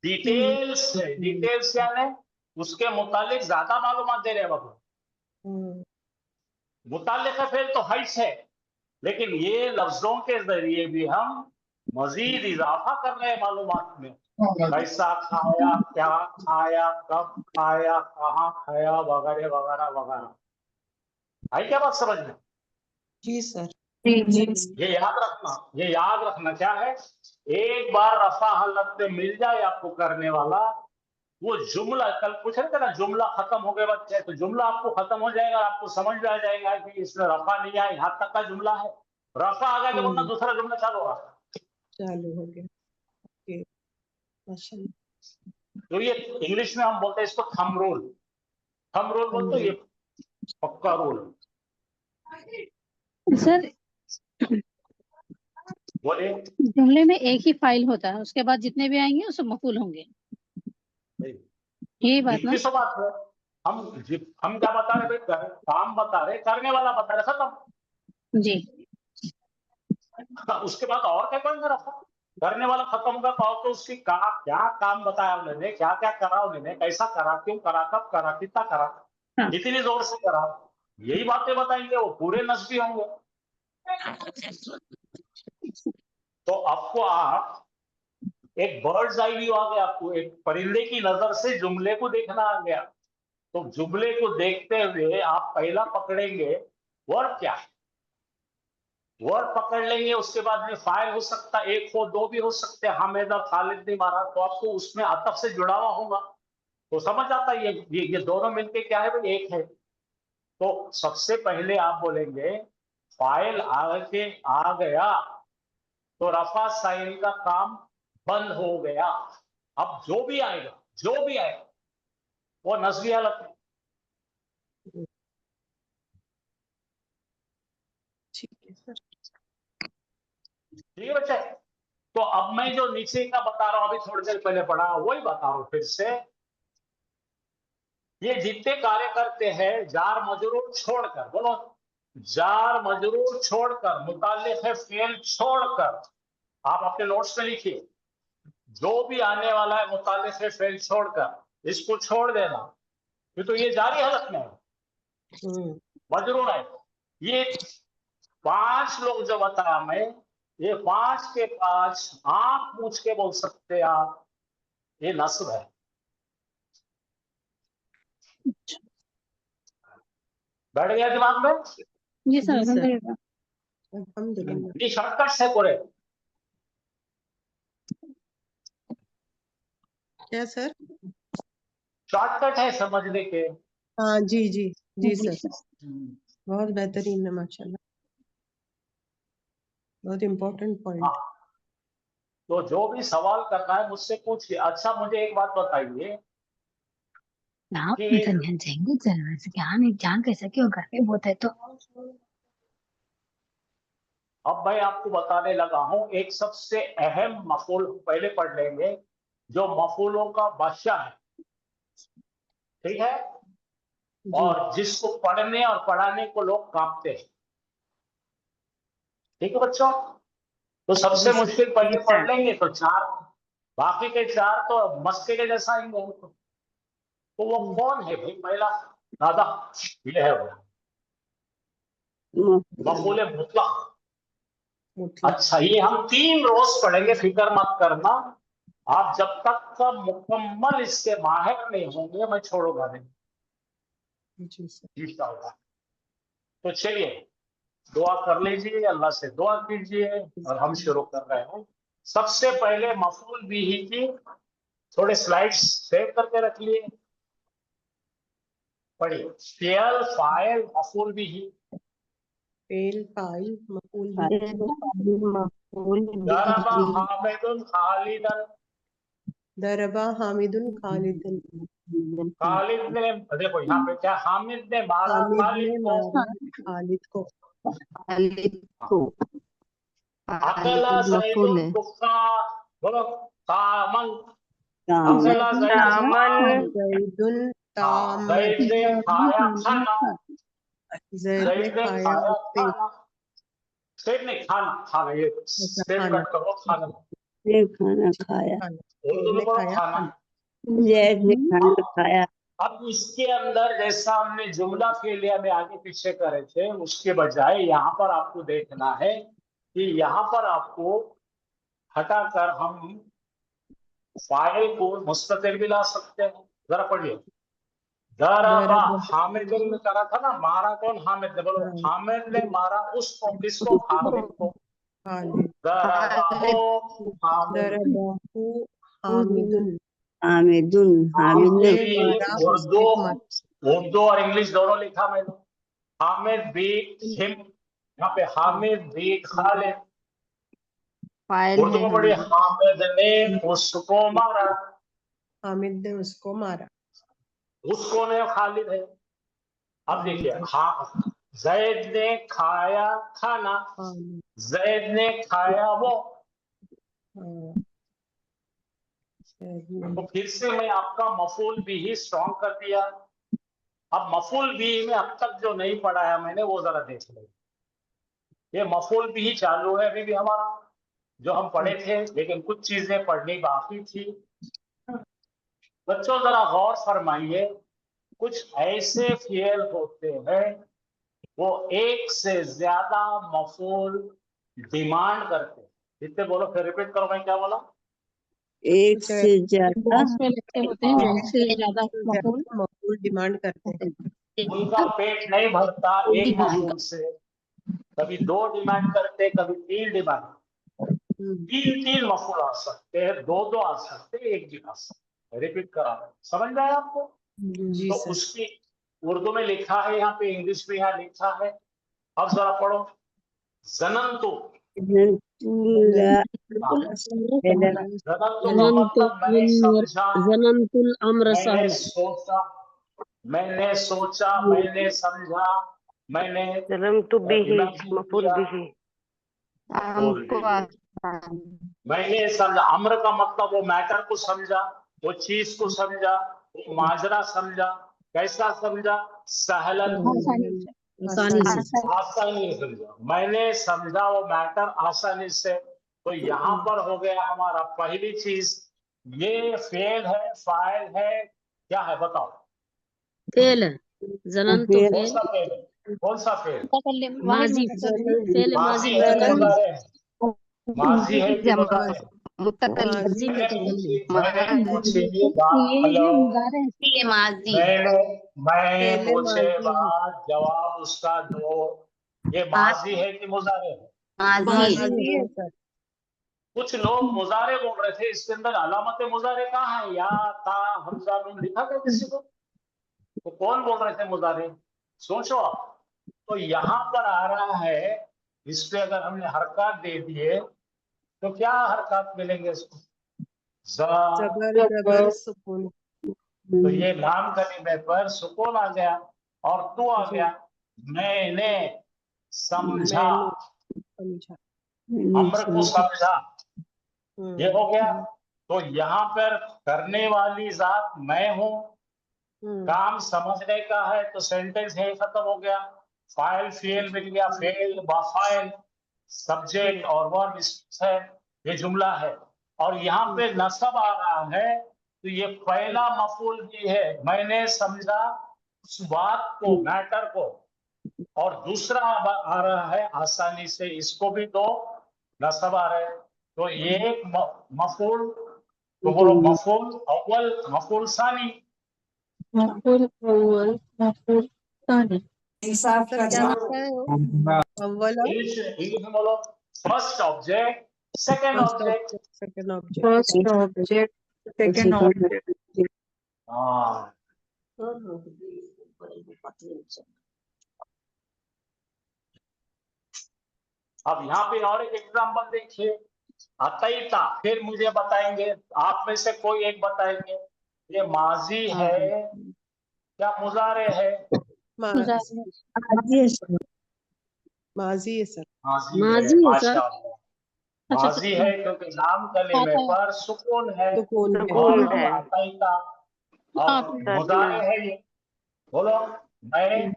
डिटेल्स है। डिटेल्स यानी उसके मुतालिक ज्यादा मालूमात दे रहे हैं बाबू। मुतालिक है फिर तो हर्ष है, लेकिन ये लफ्जों के जरिए भी हम मजीद इजाफा कर रहे हैं मालूमात में। कैसा खाया, क्या खाया, कब खाया, कहाँ खाया, वगैरह वगैरह वगैरह। आई क्या बात समझ में? जी सर। ये याद रखना, ये याद रखना क्या है, एक बार रफा हालत में मिल जाए आपको करने वाला, वो जुमला, कल पूछ रहे थे ना जुमला खत्म हो गए बच्चे, तो जुमला आपको खत्म हो जाएगा, आपको समझ में आ जाएगा कि इसमें रफा नहीं आया, यहाँ तक का जुमला है। रफा आ गया तो वरना दूसरा जुमला चालू होगा। चालू हो गया। ओके, माशाल्लाह। तो ये इंग्लिश में हम बोलते हैं इसको थंब रूल। थंब रूल बोलते ये पक्का रूल। सर, बोले जुमले में एक ही फाइल होता है, उसके बाद जितने भी आएंगे वो सब मफूल होंगे, यही बात ना? किस बात है, हम क्या बता रहे भाई, काम बता रहे, करने वाला बता रहे, खत्म। जी। उसके बाद और क्या करेंगे, रखा करने वाला खत्म होगा तो उसकी क्या काम बताया उन्होंने, क्या क्या करा उन्होंने, कैसा करा, क्यों करा, कब करा, कितना करा, हाँ। कितनी जोर से करा, यही बातें बताएंगे, वो पूरे नस्बी होंगे। तो आपको आप एक बर्ड्स आई व्यू आ गया, आपको एक परिंदे की नजर से जुमले को देखना आ गया। तो जुमले को देखते हुए आप पहला पकड़ेंगे वर्ड क्या है, वर्ड पकड़ लेंगे, उसके बाद में फाइल हो सकता है, एक हो, दो भी हो सकते हैं, हामिद और खालिद ने मारा, तो आपको उसमें अतफ से जुड़ा हुआ होगा, तो समझ आता है ये दोनों मिलके क्या है भाई, एक है। तो सबसे पहले आप बोलेंगे फाइल आगे आ गया, तो रफा साइल का काम बंद हो गया। अब जो भी आएगा, जो भी आएगा वो नस्बी हालत है। ठीक है सर। ठीक है बच्चे। तो अब मैं जो नीचे का बता रहा हूं, अभी थोड़ी देर पहले पढ़ा वही बता रहा हूं फिर से। ये जितने कार्य करते हैं जार मजरूर छोड़कर, बोलो जार मजरूर छोड़कर, मुताल्लिक़ है फेल छोड़कर, आप अपने नोट्स में लिखिए, जो भी आने वाला है मुताल्लिक़ है फेल छोड़कर, इसको छोड़ देना, तो ये जारी हालत में है, मजरूर है। ये 5 लोग जो बताया मैं, ये 5 के 5 आप पूछ के बोल सकते हैं आप, ये नस्ब है। बैठ गया दिमाग में? जी सर, जी सर। अल्हम्दुलिल्लाह। अल्हम्दुलिल्लाह। ये शॉर्टकट है पूरे। क्या सर? शॉर्टकट है समझने के। हाँ जी जी जी सर, बहुत बेहतरीन है माशाल्लाह, बहुत इम्पोर्टेंट पॉइंट। हाँ, तो जो भी सवाल करना है मुझसे पूछिए। अच्छा मुझे एक बात बताइए कि जान कैसे क्यों घर पे बहुत है तो अब मैं आपको बताने लगा हूं एक सबसे अहम मफूल, पहले पढ़ लेंगे, जो मफूलों का बादशाह है, ठीक है, जी और जिसको पढ़ने और पढ़ाने को लोग कांपते हैं। ठीक है बच्चों, तो सबसे जी सर। मुश्किल पहले पढ़ लेंगे, तो 4, बाकी के 4 तो मस्के के जैसा ही है। तो वो कौन है भाई? पहला दादा ये है वो मफूल मुतलक। मुतलक। अच्छा, ये हम 3 रोज पढ़ेंगे, फिक्र मत करना। आप जब तक का मुकम्मल इसके माहिर नहीं होंगे मैं छोड़ूंगा नहीं, जी सर। इंशाअल्लाह। तो चलिए दुआ कर लीजिए, अल्लाह से दुआ कीजिए, और हम शुरू कर रहे हैं। सबसे पहले मफूल बिही की थोड़े स्लाइड्स सेव करके रख लिए। पढ़िए फेल फाइल मफूल भी ही फेल फाइल मफूल भी दरबा हामिदुन खालिदन दरबा हामिदुन खालिदन खालिद ने देखो यहाँ पे क्या हामिद ने मारा हामिद खालिद ने को मारा खालिद को अकला मफूल ज़ैदुन है। कुफ़ा बोलो तामन अकला ज़ैदुन जैदुन तामन ज़ैद ने खाया खाना जैद ने ज़ैद ने खाया खाया पेट खाना सेब ने खाना खाना ये सेब खाना कट करो खाना खाना खाया, खाना उर्दू में ने बोलो खाया खाना जैद ने खाना खाया। अब इसके अंदर जैसा हमने जुमला फेलिया में आगे पीछे करे थे उसके बजाय यहाँ पर आपको देखना है कि यहाँ पर आपको हटाकर हम फाइल को मुस्ततिल भी ला सकते हैं। जरा पढ़िए दरबा दरबा हामिद ने करा था ना मारा कौन हामिद ने बोलो हामिद ने मारा उसको किसको खालिद को खालिद दरबाहो हामिद दरबाहु हामिदुन हामिदुन, हामिद ने ने मारा उर्दू उसके मारा उर्दू और इंग्लिश दोनों लिखा मैंने हामिद बीट हिम यहाँ पे हामिद बीट खालिद फाइल उर्दू है में पढ़िए हामिद ने उसको मारा हामिद ने उसको मारा उसको ने खालिद है। अब देखिए खालिद हाँ जैद ने खाया खाना खालिद जैद ने खाया वो हाँ, जैद ने तो फिर से मैं आपका मफूल भी ही स्ट्रॉन्ग कर दिया। अब मफूल भी में अब तक जो नहीं पढ़ाया मैंने वो जरा देख लो ये मफूल भी ही चालू है अभी भी हमारा जो हम पढ़े थे लेकिन कुछ चीजें पढ़नी बाकी थी। बच्चों जरा गौर फरमाइए कुछ ऐसे फेल होते हैं वो एक से ज्यादा मफूल डिमांड करते हैं। कितने बोलो फिर रिपीट करो मैं क्या बोला एक से ज्यादा उसमें लगते होते हैं एक से ज्यादा मफूल मफूल डिमांड करते हैं उनका पेट नहीं भरता एक मफूल से कभी 2 डिमांड करते कभी 3 डिमांड तीन मफूल आ सकते हैं 2 आ सकते हैं 1 भी आ सकते रिपीट करा समझ में आया आपको जी तो सर उसकी उर्दू में लिखा है यहाँ पे इंग्लिश में यहाँ लिखा है। अब जरा पढ़ो जनंतु जनंतु का मतलब मैंने समझा जनंतुल अम्र मैंने सोचा मैंने सोचा मैंने समझा मैंने जलमतु बिही imagine मफूल किया, बिही बोल दिए। मैंने समझा अम्र का मतलब वो मैटर को समझा वो चीज को समझा वो माजरा समझा कैसा समझा सहलन आसानी से आसानी से समझा मैंने समझा वो मैटर आसानी से। तो यहाँ पर हो गया हमारा पहली चीज ये फेल है फाइल है क्या है बताओ फेल है जनंतु कौन सा फेल है कौन सा फेल माजी फेल माजी है कि मुजारे है माजी है कि मुजारे है माजी मैंने पूछे ये बात हेलो मैं पूछे माजी है बात जवाब उसका दो ये माजी है कि मुजारे है माजी है सर कुछ लोग मुजारे बोल रहे थे इसके अंदर अलामत मुजारे कहाँ है या ता हमजा नून लिखा था किसी को तो कौन बोल रहे थे मुजारे सोचो आप तो यहाँ पर आ रहा है इस पे अगर हमने हरकत दे दिए तो क्या हरकत मिलेंगे इसको जबर जबर सुकून तो ये नाम कलीमे पर सुकून आ गया और तू आ जी गया मैंने समझा मैंने समझा अम्र को समझा ये हो गया। हम्म, तो यहाँ पर करने वाली जात मैं हूं हम्म, काम समझने का है तो सेंटेंस है खत्म हो गया फाइल फेल मिल गया फेल बाफाइल सब्जेक्ट और वर्ब है ये जुमला है और यहाँ पे नसब आ रहा है तो ये पहला मफूल भी है मैंने समझा उस बात को मैटर को और दूसरा आ रहा है आसानी से इसको भी दो नसब आ रहे हैं तो ये एक मफूल तो बोलो मफूल अव्वल मफूल सानी सर क्या होता है वो अव्वल और इंग्लिश में बोलो first object second first object object second object हाँ अब यहाँ पे और एक एग्जाम्पल देखिए, अतईता, फिर मुझे बताएंगे, आप में से कोई एक बताएंगे ये माजी है या मुजारे है? माजी माजी है सर। माजी माजी है, है सर। माशाअल्लाह। माजी है क्योंकि नाम कलीमे पर सुकून है। सुकून है। और अतईता और मुजारे है ये, बोलो मैं,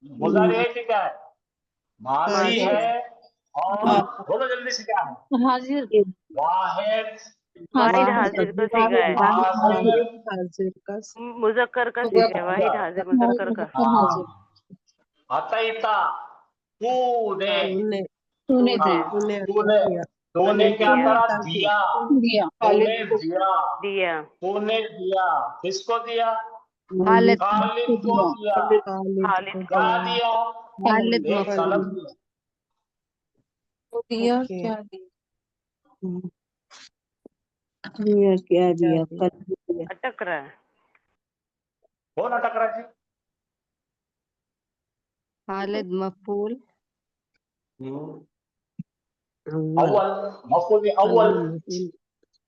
मुजारे है कि क्या है? माजी है और बोलो जल्दी से क्या है? हाजिर वाहिद, वाहिद हाजिर का सीगा है, हाजिर, हाजिर का मुजक्कर का सीगा है, वाहिद हाजिर मुजक्कर का। अतईता, तूने, तूने तूने हाँ, तूने तूने दिया। तूने क्या दिया। करा? दिया। दिया तूने दिया, दिया। तूने दिया, किसको दिया? खालिद खालिद को दिया। खालिद को क्या दिया? खालिद एक कलम दिया। दिया क्या क्या दिया? अटक रहा है। कौन अटक रहा है? खालिद मफूल अव्वल, मफूल अव्वल,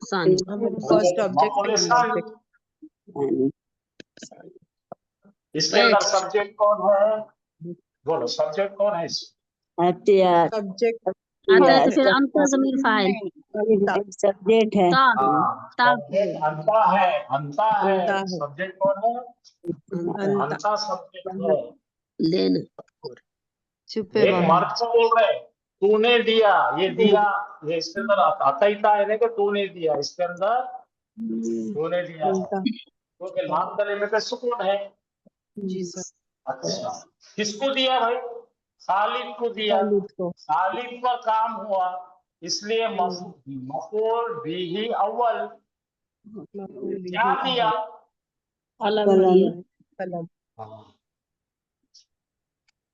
सानी फर्स्ट मफूल ऑब्जेक्ट सानी। इसके अंदर सब्जेक्ट कौन है? बोलो सब्जेक्ट कौन है इसमें? सब्जेक्ट आता है तो फिर अंता जमीर फाइल सब्जेक्ट है। ता हाँ, ता सब्जेक्ट अंता है, अंता है। अंता है। सब्जेक्ट कौन है? अंता अंता सब्जेक्ट है। लेना छुपे एक मर्द को बोल रहे हैं, तूने दिया, ये दिया, ये इसके अंदर अतईता है ना कि तूने दिया, इसके अंदर तूने दिया है अंता क्योंकि लाम कलीमे पे सुकून है। जी सर। अच्छा, किसको दिया भाई? खालिद को दिया। खालिद को खालिद का काम हुआ, इसलिए मफूल बिही अव्वल क्या दिया? अलग दिया कलम हाँ,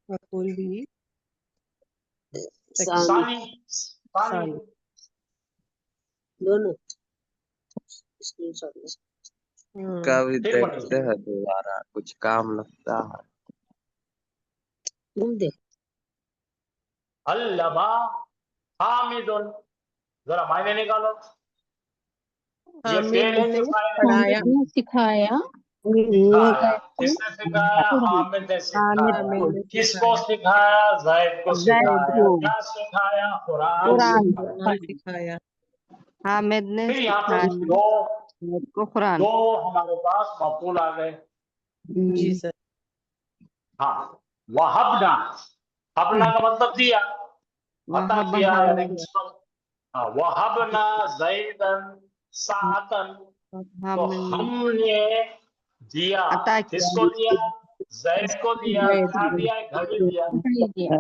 मफूल भी सानी सानी, सानी। सानी। दोनों स्क्रीनशॉट ले कभी एक देखते मिनट, हैं दोबारा, कुछ काम लगता है। तुम देख अल्लबा हामिदुन, जरा मायने निकालो। ये फेल है हामिद कि ने फाइल है? पढ़ाया। सिखाया सिखाया। किसने सिखाया? हामिद ने सिखाया। हामिद ने किसको सिखाया। सिखाया? जैद को सिखाया। को। क्या सिखाया? कुरान कुरान। सिखाया। कुरान सिखाया। हामिद ने फिर यहाँ पे सिखाया को कुरान। दो हमारे पास मफूल आ गए। जी सर। हाँ, वहबना, हबना का मतलब दिया, अता वहाब किया, यानी हामिद कि हाँ, वहबना ज़ैदन सातन, तो हामिद हमने दिया, अता किया। किसको दिया? जैद को दिया। जैद क्या को। दिया? घड़ी दिया।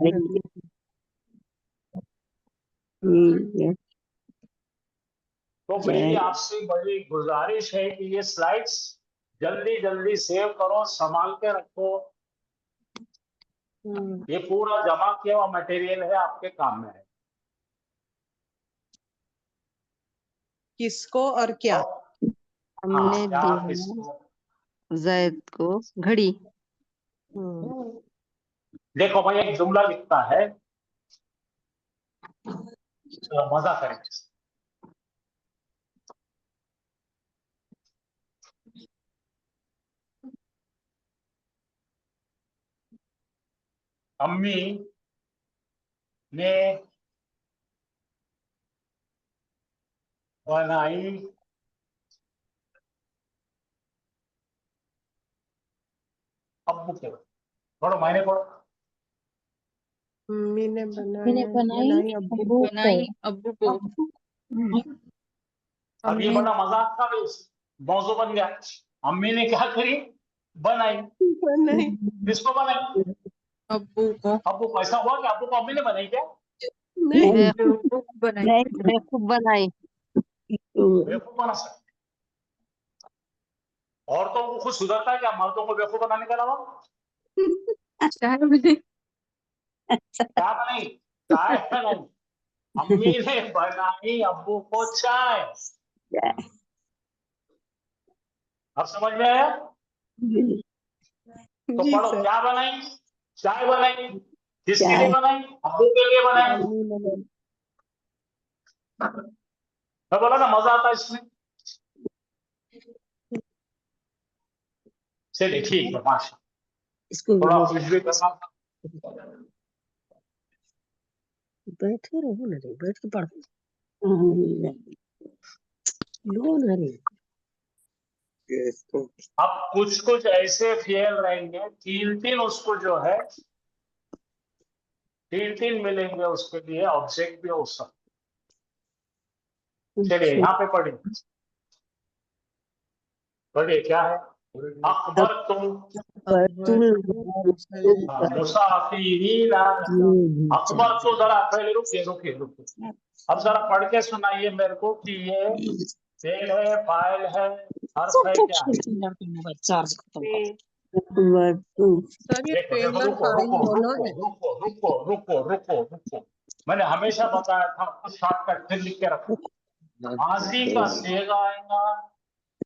तो मेरी आपसे बड़ी गुजारिश है कि ये स्लाइड्स जल्दी जल्दी सेव करो, संभाल के रखो। ये पूरा जमा किया हुआ मटेरियल है, आपके काम में है। किसको और क्या? हाँ, हमने क्या दिया किसको? जैद को घड़ी। देखो भाई, एक जुमला लिखता है, चलो मजा करेंगे। अम्मी ने बनाई अब्बू के, पढ़ो मायने पढ़ो। मम्मी ने मैंने बनाई अब्बू को। अब ये बड़ा मजाक का मौजू बन गया। अम्मी ने क्या करी? बनाई। बनाई किसको बनाई? अब्बू को। अब्बू को। ऐसा हुआ कि अब्बू को अम्मी ने बनाई क्या? नहीं बेवकूफ बनाई। बेवकूफ बनाई। बेवकूफ बना सकते। औरतों को खुद सुधरता है क्या मर्दों को बेवकूफ बनाने के अलावा? चाय बने। क्या बनाई? चाय बनाई। अम्मी ने बनाई अब्बू को चाय। अब समझ में आया? तो जी पढ़ो, सर। क्या बनाई? चाय बनाई। किसके चाय। लिए बनाई? अब्बू के लिए बनाई। आलू नमक। मैं बोला ना मजा आता है इसमें। चलिए ठीक है, माशा। इसको भी थोड़ा ले कुछ भी करना। बैठे रहो ना रे, बैठ के पढ़ो। लो ना रे। इसको अब कुछ कुछ ऐसे फेल रहेंगे, तीन तीन उसको जो है तीन तीन मिलेंगे उसके लिए ऑब्जेक्ट भी हो सकते। चलिए यहाँ पे पढ़िए, पढ़िए क्या है? अकबर तुम मुसाफिरीन। अकबर तो जरा पहले रुकिए रुकिए रुकिए, अब जरा पढ़ के सुनाइए मेरे को कि ये फेल है, फाइल है, हर्फ है, क्या है? चार्ज खत्म कर। सर ये देखो फेल देखो, और रुको फाइल रुको दोनों रुको है। रुको रुको रुको रुको रुको, मैंने हमेशा बताया था आपको, शॉर्टकट फिर लिख के रखो। माजी का सेगा आएगा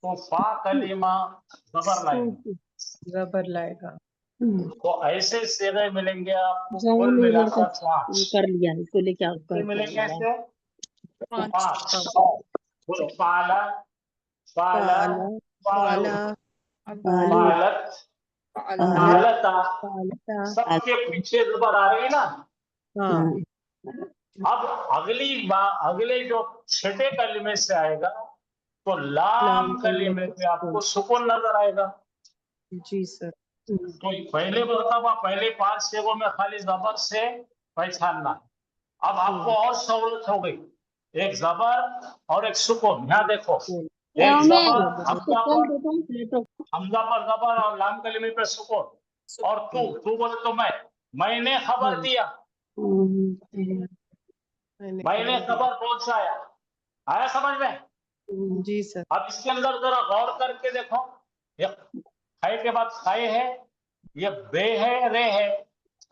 तो फा कलीमा जबर लाएंगे, जबर लाएगा। तो ऐसे सेगे मिलेंगे आपको जाओ कुल नहीं मिलाकर लड़का, ये 5। कर लिया, इसको लेके आओ कितने कर मिलेंगे ऐसे? 5। पाँच। बोलो, पाला, पाला, पाला। पालो, पाला। पालत, पालत। पालता। पालता। सबके पीछे जबर आ रही है ना। हाँ। अब अगले जो छठे कलीमे से आएगा तो लाम कलीमे पे आपको सुकून नजर आएगा। जी सर। तो पहले मरतबा पहले 5 शेगों में खाली जबर से पहचानना। अब आपको और सहूलत हो गई, एक जबर और एक सुकून। यहाँ देखो, एक जबर हमजा पर जबर और लाम कलीमे पे सुकून। और तू बोले तो मैंने खबर दिया, मैंने खबर पहुंचाया। आया समझ में? जी सर। अब इसके अंदर जरा गौर करके देखो, ये खाए के बाद खाए है, ये बे है, रे है,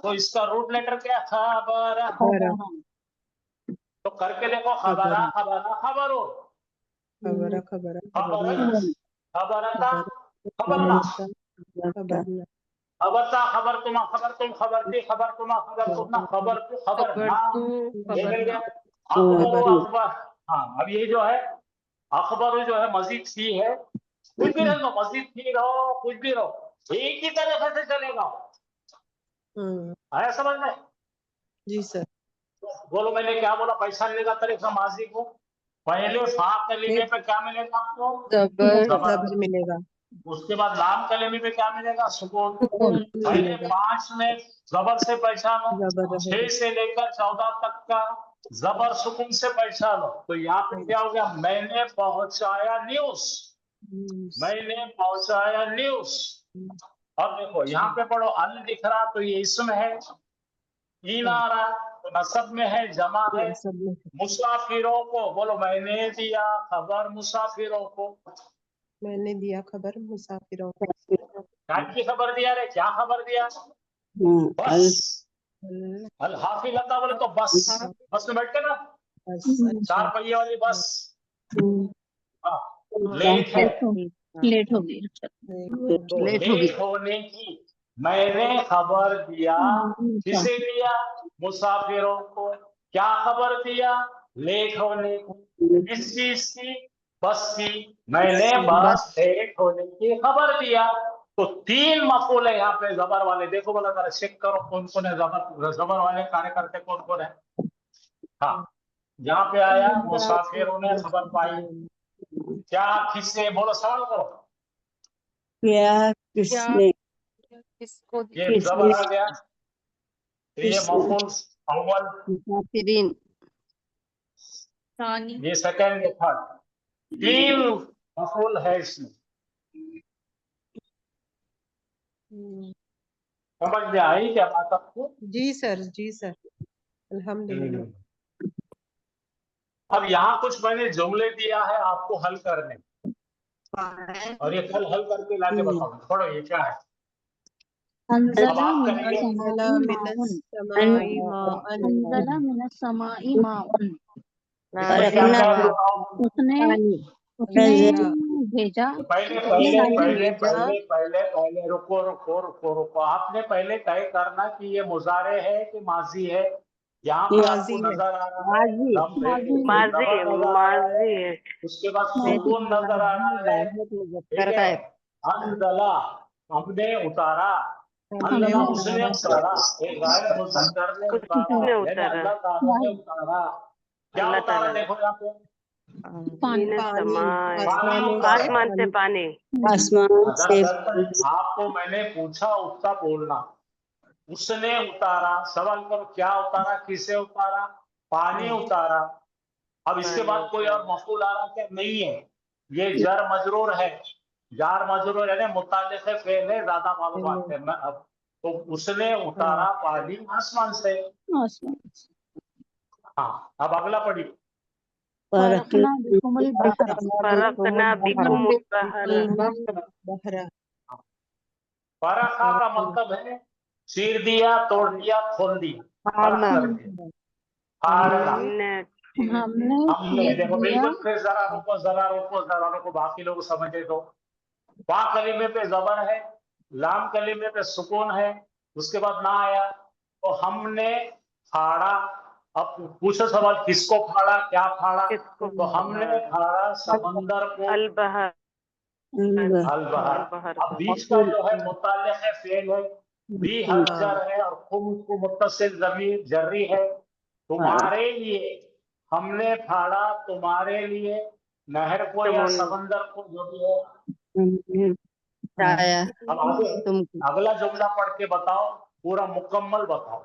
तो इसका रूट लेटर क्या? खबर। तो करके देखो, खबरा खबरा खबरो, खबर खबर खबर खबरता खबरना, खबरता खबर तुमा, खबर तुम, खबरती, खबर तुमा, खबर तुमना, खबर तू, खबर ना। ये मिल गया। अखबार अखबार। हाँ, अब ये जो है अखबार जो है मजीद सी है, कुछ भी रहो, मजीद सी रहो, कुछ भी रहो, एक ही तरीके से चलेगा। आया समझ में? जी सर। बोलो मैंने क्या बोला? पहचानने का तरीका माजी को, पहले फा कलीमे पे क्या मिलेगा आपको? जबर मिलेगा। उसके बाद लाम कलीमे पे क्या मिलेगा? सुकून। पहले 5 में जबर से पहचानो, जबर 6 से लेकर 14 तक का जबर सुकून से पहचानो। तो यहाँ पे क्या हो गया? मैंने पहुंचाया न्यूज, मैंने पहुंचाया न्यूज। अब देखो यहाँ पे पढ़ो, अल दिख रहा तो ये इसम है, इन आ रहा तो नसब में है, जमा है। मुसाफिरों को बोलो, मैंने दिया खबर मुसाफिरों को। मैंने दिया खबर मुसाफिरों को। क्या की खबर दिया रे? क्या खबर दिया? बस। अल हाफिलता बोले तो बस, बस में बैठ के ना, बस। 4 पहिए वाली बस। हाँ, लेट है, लेट हो गई। तो लेट होगी। लेट होने की मैंने खबर दिया। किसे दिया? मुसाफिरों को। क्या खबर दिया? लेट होने की। किस चीज की? बस की। मैंने बस लेट होने की खबर दिया। तो 3 मफूल है यहाँ पे जबर वाले। देखो बोला, जरा चेक करो कौन कौन है जबर वाले कार्यकर्ते कौन कौन है। हाँ, यहाँ पे आया मुसाफिरों ने खबर पाई। क्या? किससे? बोलो, सवाल करो। क्या किसने? किसको? ये जबर आ गया, तो ये मफूल अव्वल, मुसाफिरीन। ये सेकंड, ये थर्ड। 3 मफूल है इसमें। समझ में आई क्या बात आपको? जी सर। जी सर। अल्हम्दुलिल्लाह। अब यहाँ कुछ मैंने जुमले दिया है आपको हल करने, और ये कल हल करके लाके बताऊंगा। पढ़ो, ये क्या है? अब आप कहेंगे अंज़ला मिनस समाई माअन। इसमें क्या क्या है बताओ? उसने अल्लाह भेजा पहले उसने पहले पानी पहले भेजा। पहले पहले पहले रुको रुको रुको रुको, आपने पहले तय करना कि ये मुजारे है कि माजी है। यहाँ पे माजी आपको है। नजर आ रहा है माजी माजी माजी जबर नजर आ रहा है, माजी है। उसके बाद माजी सुकून नजर आ रहा है, ठीक है। अंदला, हमने उतारा, हमने अंदला हमने उसने उतारा। उतारा, एक गायब मुज़क्कर ने उतारा, उसने यानी उतारा। अल्लाह ताला ने उतारा। क्या अल्लाह उतारा ताला ने। देखो यहाँ पे, पानी मीन पानी समाए, आसमानों से आसमान से पानी। आसमान से आपको मैंने पूछा उसका बोलना, उसने उतारा, सवाल करो क्या उतारा, किसे उतारा, पानी उतारा। अब इसके पानी बाद कोई और उतारा। मफूल आ रहा क्या, नहीं है, ये जार मजरूर है। जार मजरूर यानी मुताल्लिक़ फेल है, ज्यादा मालूमात है। मैं अब तो उसने उतारा पानी आसमान से। आसमान से। हाँ, अब अगला पढ़िए। फरकना बिकुमुल बहरा। फरकना बिकुम बहरा। बहरा। फरका का मतलब है चीर दिया, तोड़ दिया, खोल दिया, फरक कर दिया, फाड़ना। हमने हमने हमने चीर देखो दिया। बिल्कुल, फिर जरा रुको जरा रुको जरा रुको, बाकी लोग समझे तो बा कलीमे पे जबर है, लाम कलीमे पे सुकून है, उसके बाद ना आया तो हमने फाड़ा। अब पूछो सवाल, किसको फाड़ा, क्या फाड़ा, किसको तो हमने फाड़ा समंदर को, अल बहर। अल बहर। अल बहर अब को। बीच का जो है मुताल्लिक़ है, फेल है, बी हर जर है और खुम को मुत्तसिल ज़मीर जर्री है। तुम्हारे लिए हमने फाड़ा, तुम्हारे लिए नहर को या समंदर को, जो भी है। अब आगे अगला जुमला पढ़ के बताओ, पूरा मुकम्मल बताओ।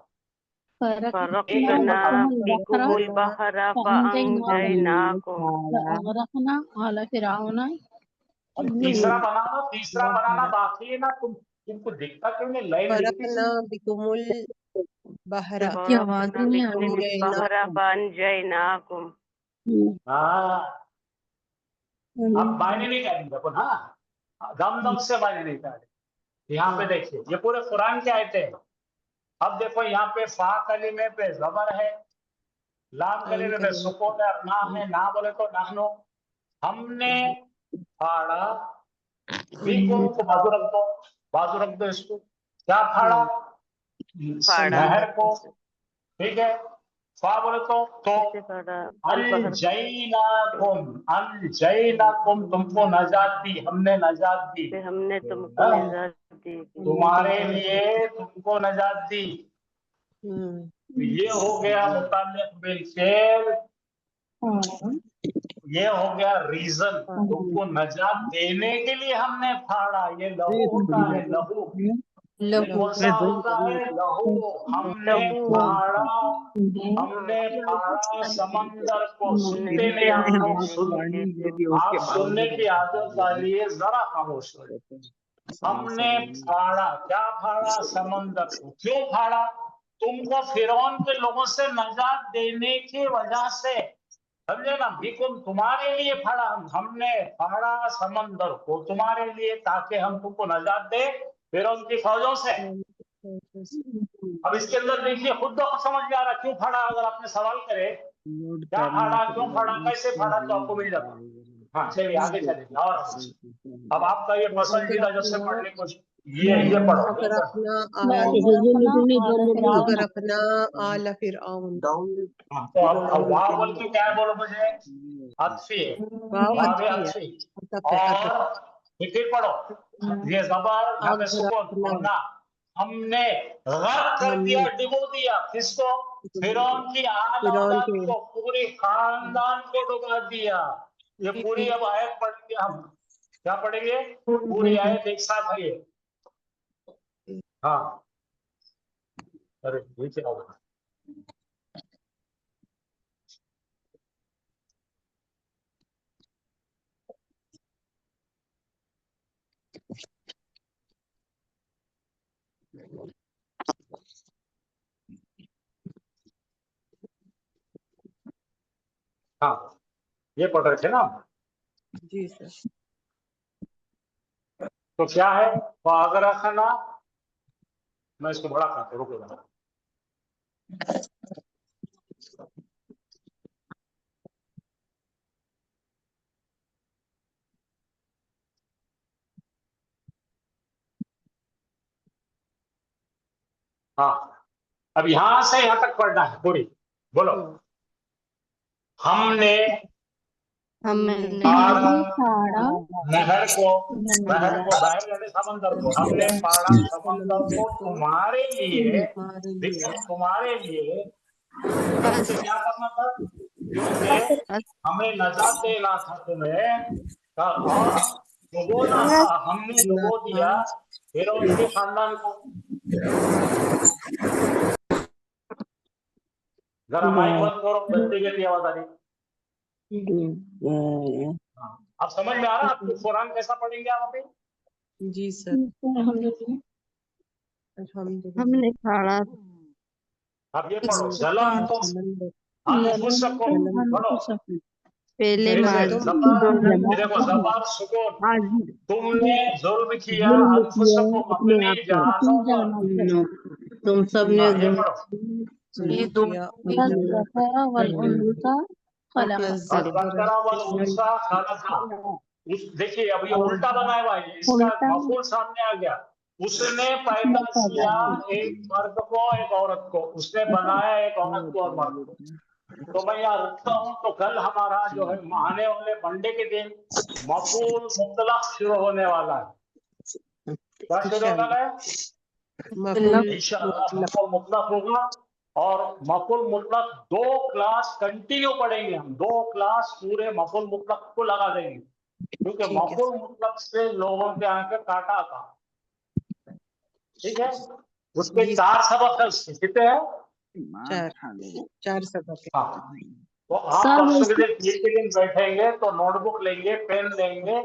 फरकना एक फरकना बताओ। बिकुमुल बहरा फअंजयनाकुम। फअगरकना आला फिरऔना। अब तीसरा बनाना बाकी है ना, तुमको दिखता क्यों नहीं, लाइन दिखती फरकना बिकुमुल बहरा की आवाज ही नहीं आ रही। बिकुमुल बहरा फअंजयनाकुम। हाँ, अब मायने नहीं करेंगे अपन, हाँ दम दम से मायने नहीं करेंगे। यहाँ पे देखिए, ये पूरे कुरान के आयते हैं। अब देखो यहाँ पे फा कलीमे पे जबर है, लाम कलीमे पे सुकून है, और ना है, ना बोले तो नाहनो। हमने फाड़ा, बिकुम को बाजू रख दो इसको, क्या फाड़ा, फाड़ा। नहर को, ठीक है। फा बोले तो किसे फाड़ा? अल बहर अनजैनाकुम तुमको नजात दी, हमने नजात दी, से हमने तुमको हाँ? निजात दी। तुम्हारे लिए तुमको नजात दी। तो ये हो गया मुताल्लिक़ बिल फेल, ये हो गया रीजन, तुमको नजात देने के लिए हमने फाड़ा। ये लहू होता है, लहू। ये कौन सा होता है, लहू। हमने फाड़ा, हमने फाड़ा समंदर को। हमने सुनते नहीं आप लोग, समंदर आप सुनने की आदत डालिए, जरा खामोश हो। हमने फाड़ा, क्या फाड़ा, समंदर को। क्यों फाड़ा, तुमको फिरौन के लोगों से नजात देने की वजह से, समझे ना, बिकुम तुम्हारे लिए फाड़ा, हमने फाड़ा समंदर को तुम्हारे लिए, ताकि हम तुमको नजात दे फिरौन की फौजों से। अब इसके अंदर देखिए, खुद को समझ में आ रहा क्यों फाड़ा। अगर आपने सवाल करे क्या फाड़ा, क्यों फाड़ा, कैसे फाड़ा, तो आपको मिल जाता। हाँ चलिए आगे चलेंगे। और अब आपका ये पसंदीदा जब से पढ़ने को, ये पढ़ो, ये पढ़ो। फरकना आला फिरऔन। हाँ, तो अब वाव बोल के क्या है, बोलो मुझे, अच्छी है, वाव वाव अच्छी है। अच्छी। और फिर पढ़ो, ये जबर, यहाँ पे सुकून, और ना। हमने गर्क कर दिया, डुबो दिया, किसको, फिरौन की आल औलाद को, पूरे खानदान को डुबा दिया। ये पूरी अब आयत पढ़ेंगे हम, क्या पढ़ेंगे, पूरी आयत एक साथ है ये। हाँ, अरे नीचे आओ। हाँ, ये पढ़ रहे थे ना। जी सर। तो क्या है, फागरखना, मैं इसको बड़ा करता हूँ, रुको जरा। हाँ, अब यहां से यहां तक पढ़ना है पूरी। बोलो। हमने हमने पाड़ा पाड़ा नहर को बहर यानी समंदर को, हमने पाड़ा समंदर को तुम्हारे लिए, तुम्हारे देखो लिए तुम्हारे लिए, उससे क्या करना था, क्योंकि हमें नजात देना था तुम्हें, और डुबोना था, हमने डुबो दिया फिरौन के खानदान को। जरा माइक बंद करो, गलती गलती आवाज आ रही है। हाँ, अब समझ में आ रहा है आपको कुरान कैसा पढ़ेंगे आप अभी? जी सर। अल्हम्दुलिल्लाह। हमने पाड़ा अब ये पढ़ो, जलम तुम समंदर अनफुसकुम, पढ़ो पहले फिर से, तुम जबर, ये देखो जबर सुकून, आज तुमने जुल्म किया जुल्म किया अनफुसकुम अपने अपनी आप जानों पर। तुम सबने हाँ, ये पढ़ो, जुल्म किया अज़करा वल उन्सा खलक़ा। देखिए अब ये उल्टा बनाया हुआ है, इसका उल्टा मफूल सामने आ गया। उसने पैदा किया एक मर्द को एक औरत को, उसने बनाया एक औरत को और मर्द को। तो मैं यहाँ रुकता हूँ, तो कल हमारा जो है आने वाले मंडे के दिन मफूल मुतलक शुरू होने वाला है। क्या शुरू होने वाला है? इंशाअल्लाह मफूल मुतलक होगा। और मफूल मुतलक 2 क्लास कंटिन्यू पढ़ेंगे हम, 2 क्लास पूरे मफूल मुतलक को लगा देंगे, क्योंकि ठीक है मफूल मुतलक से लोगों के आंखें काटा था। ठीक है, उसके जी 4 सबक है, उसके कितने हैं? चार सबक है। हाँ, तो आप सर वो परसों के दिन एक के दिन बैठेंगे तो नोटबुक लेंगे, पेन लेंगे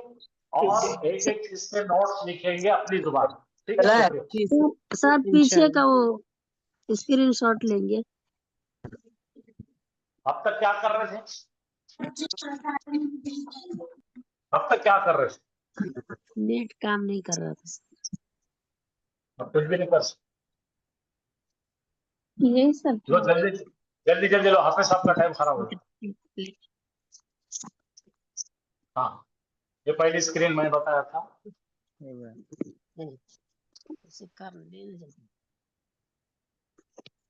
और एक एक चीज के नोट्स लिखेंगे अपनी जुबान। ठीक है, शुक्रिया। जी सर। सब पीछे इंशाल्लाह। का वो स्क्रीनशॉट लेंगे। अब तक क्या कर रहे थे? अब तक क्या कर रहे थे? नेट काम नहीं कर रहा था। अब कुछ भी नहीं कर सकते। यही सब लो जल्दी जल्दी जल्दी लो, हाफिज साहब का टाइम खराब हो गया। हाँ, ये पहली स्क्रीन मैं बताया था। इसे कर देने दे।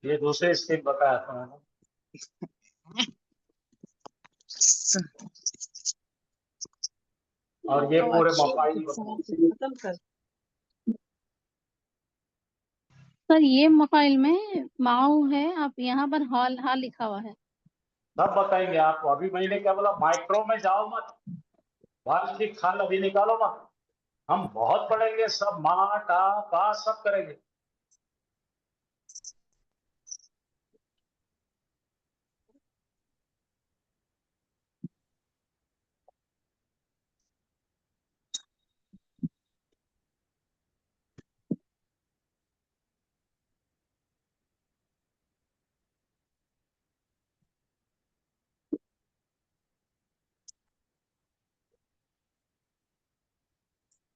ये दूसरी स्क्रीन बताया था मैंने। और ये पूरे मफाइल बताए। खत्म कर। सर ये मोबाइल में माऊ है, आप यहाँ पर हॉल हाल लिखा हुआ है। सब बताएंगे आपको। अभी मैंने क्या बोला, माइक्रो में जाओ मत, बाल की खाल अभी निकालो मत। हम बहुत पढ़ेंगे, सब माँ टा पा सब करेंगे।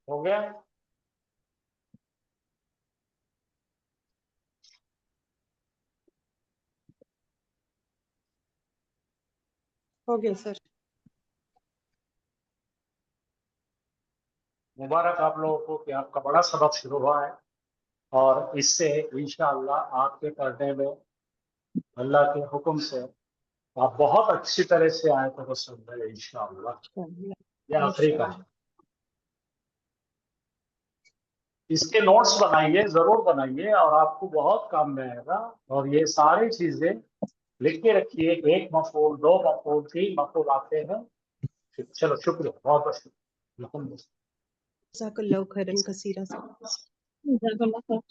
हो गया? हो गया सर। मुबारक आप लोगों को कि आपका बड़ा सबक शुरू हुआ है, और इससे इंशाअल्लाह आपके पढ़ने में अल्लाह के हुक्म से आप बहुत अच्छी तरह से आयतों को समझेंगे इंशाअल्लाह। ये आखिरी का है। इसके नोट्स बनाइए, जरूर बनाइए, और आपको बहुत काम में आएगा। और ये सारी चीजें लिख के रखिए, 1 मफूल 2 मफूल 3 मफूल आते हैं। चलो शुक्रिया, बहुत बहुत शुक्रिया। जज़ाकल्लाहु खैरन कसीरा सर। जज़ाकल्लाह खैर।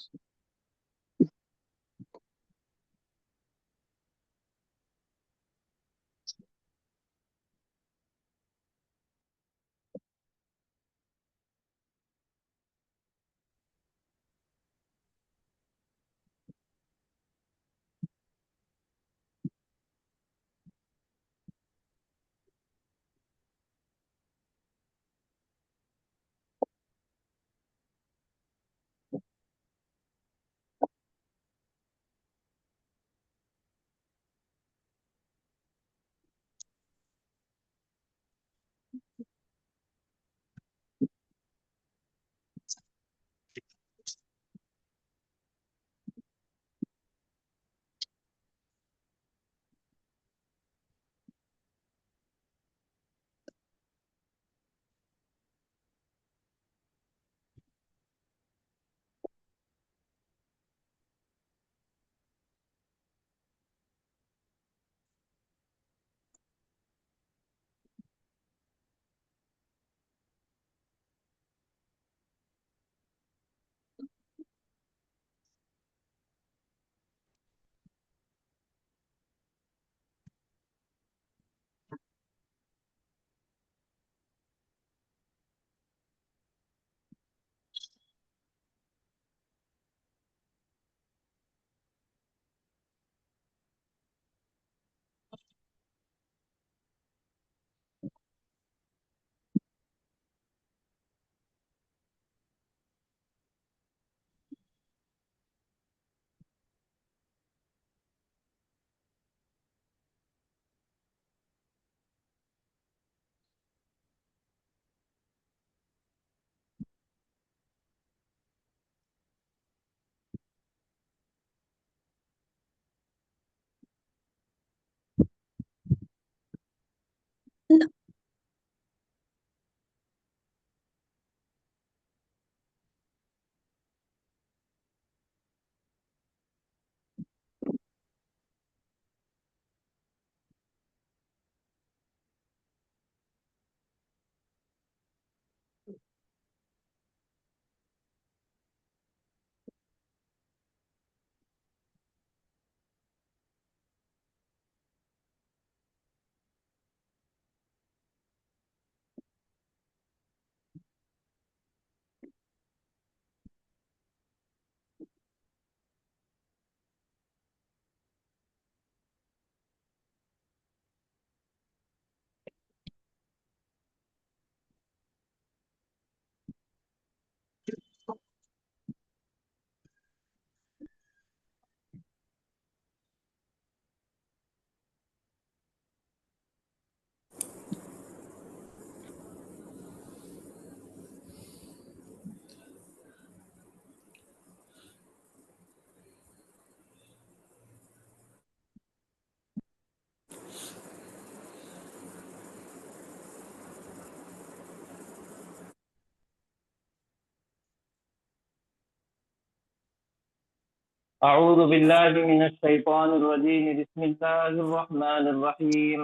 अऊज़ु बिल्लाहि मिनश शैतानिर रजीम बिस्मिल्लाहिर रहमानिर रहीम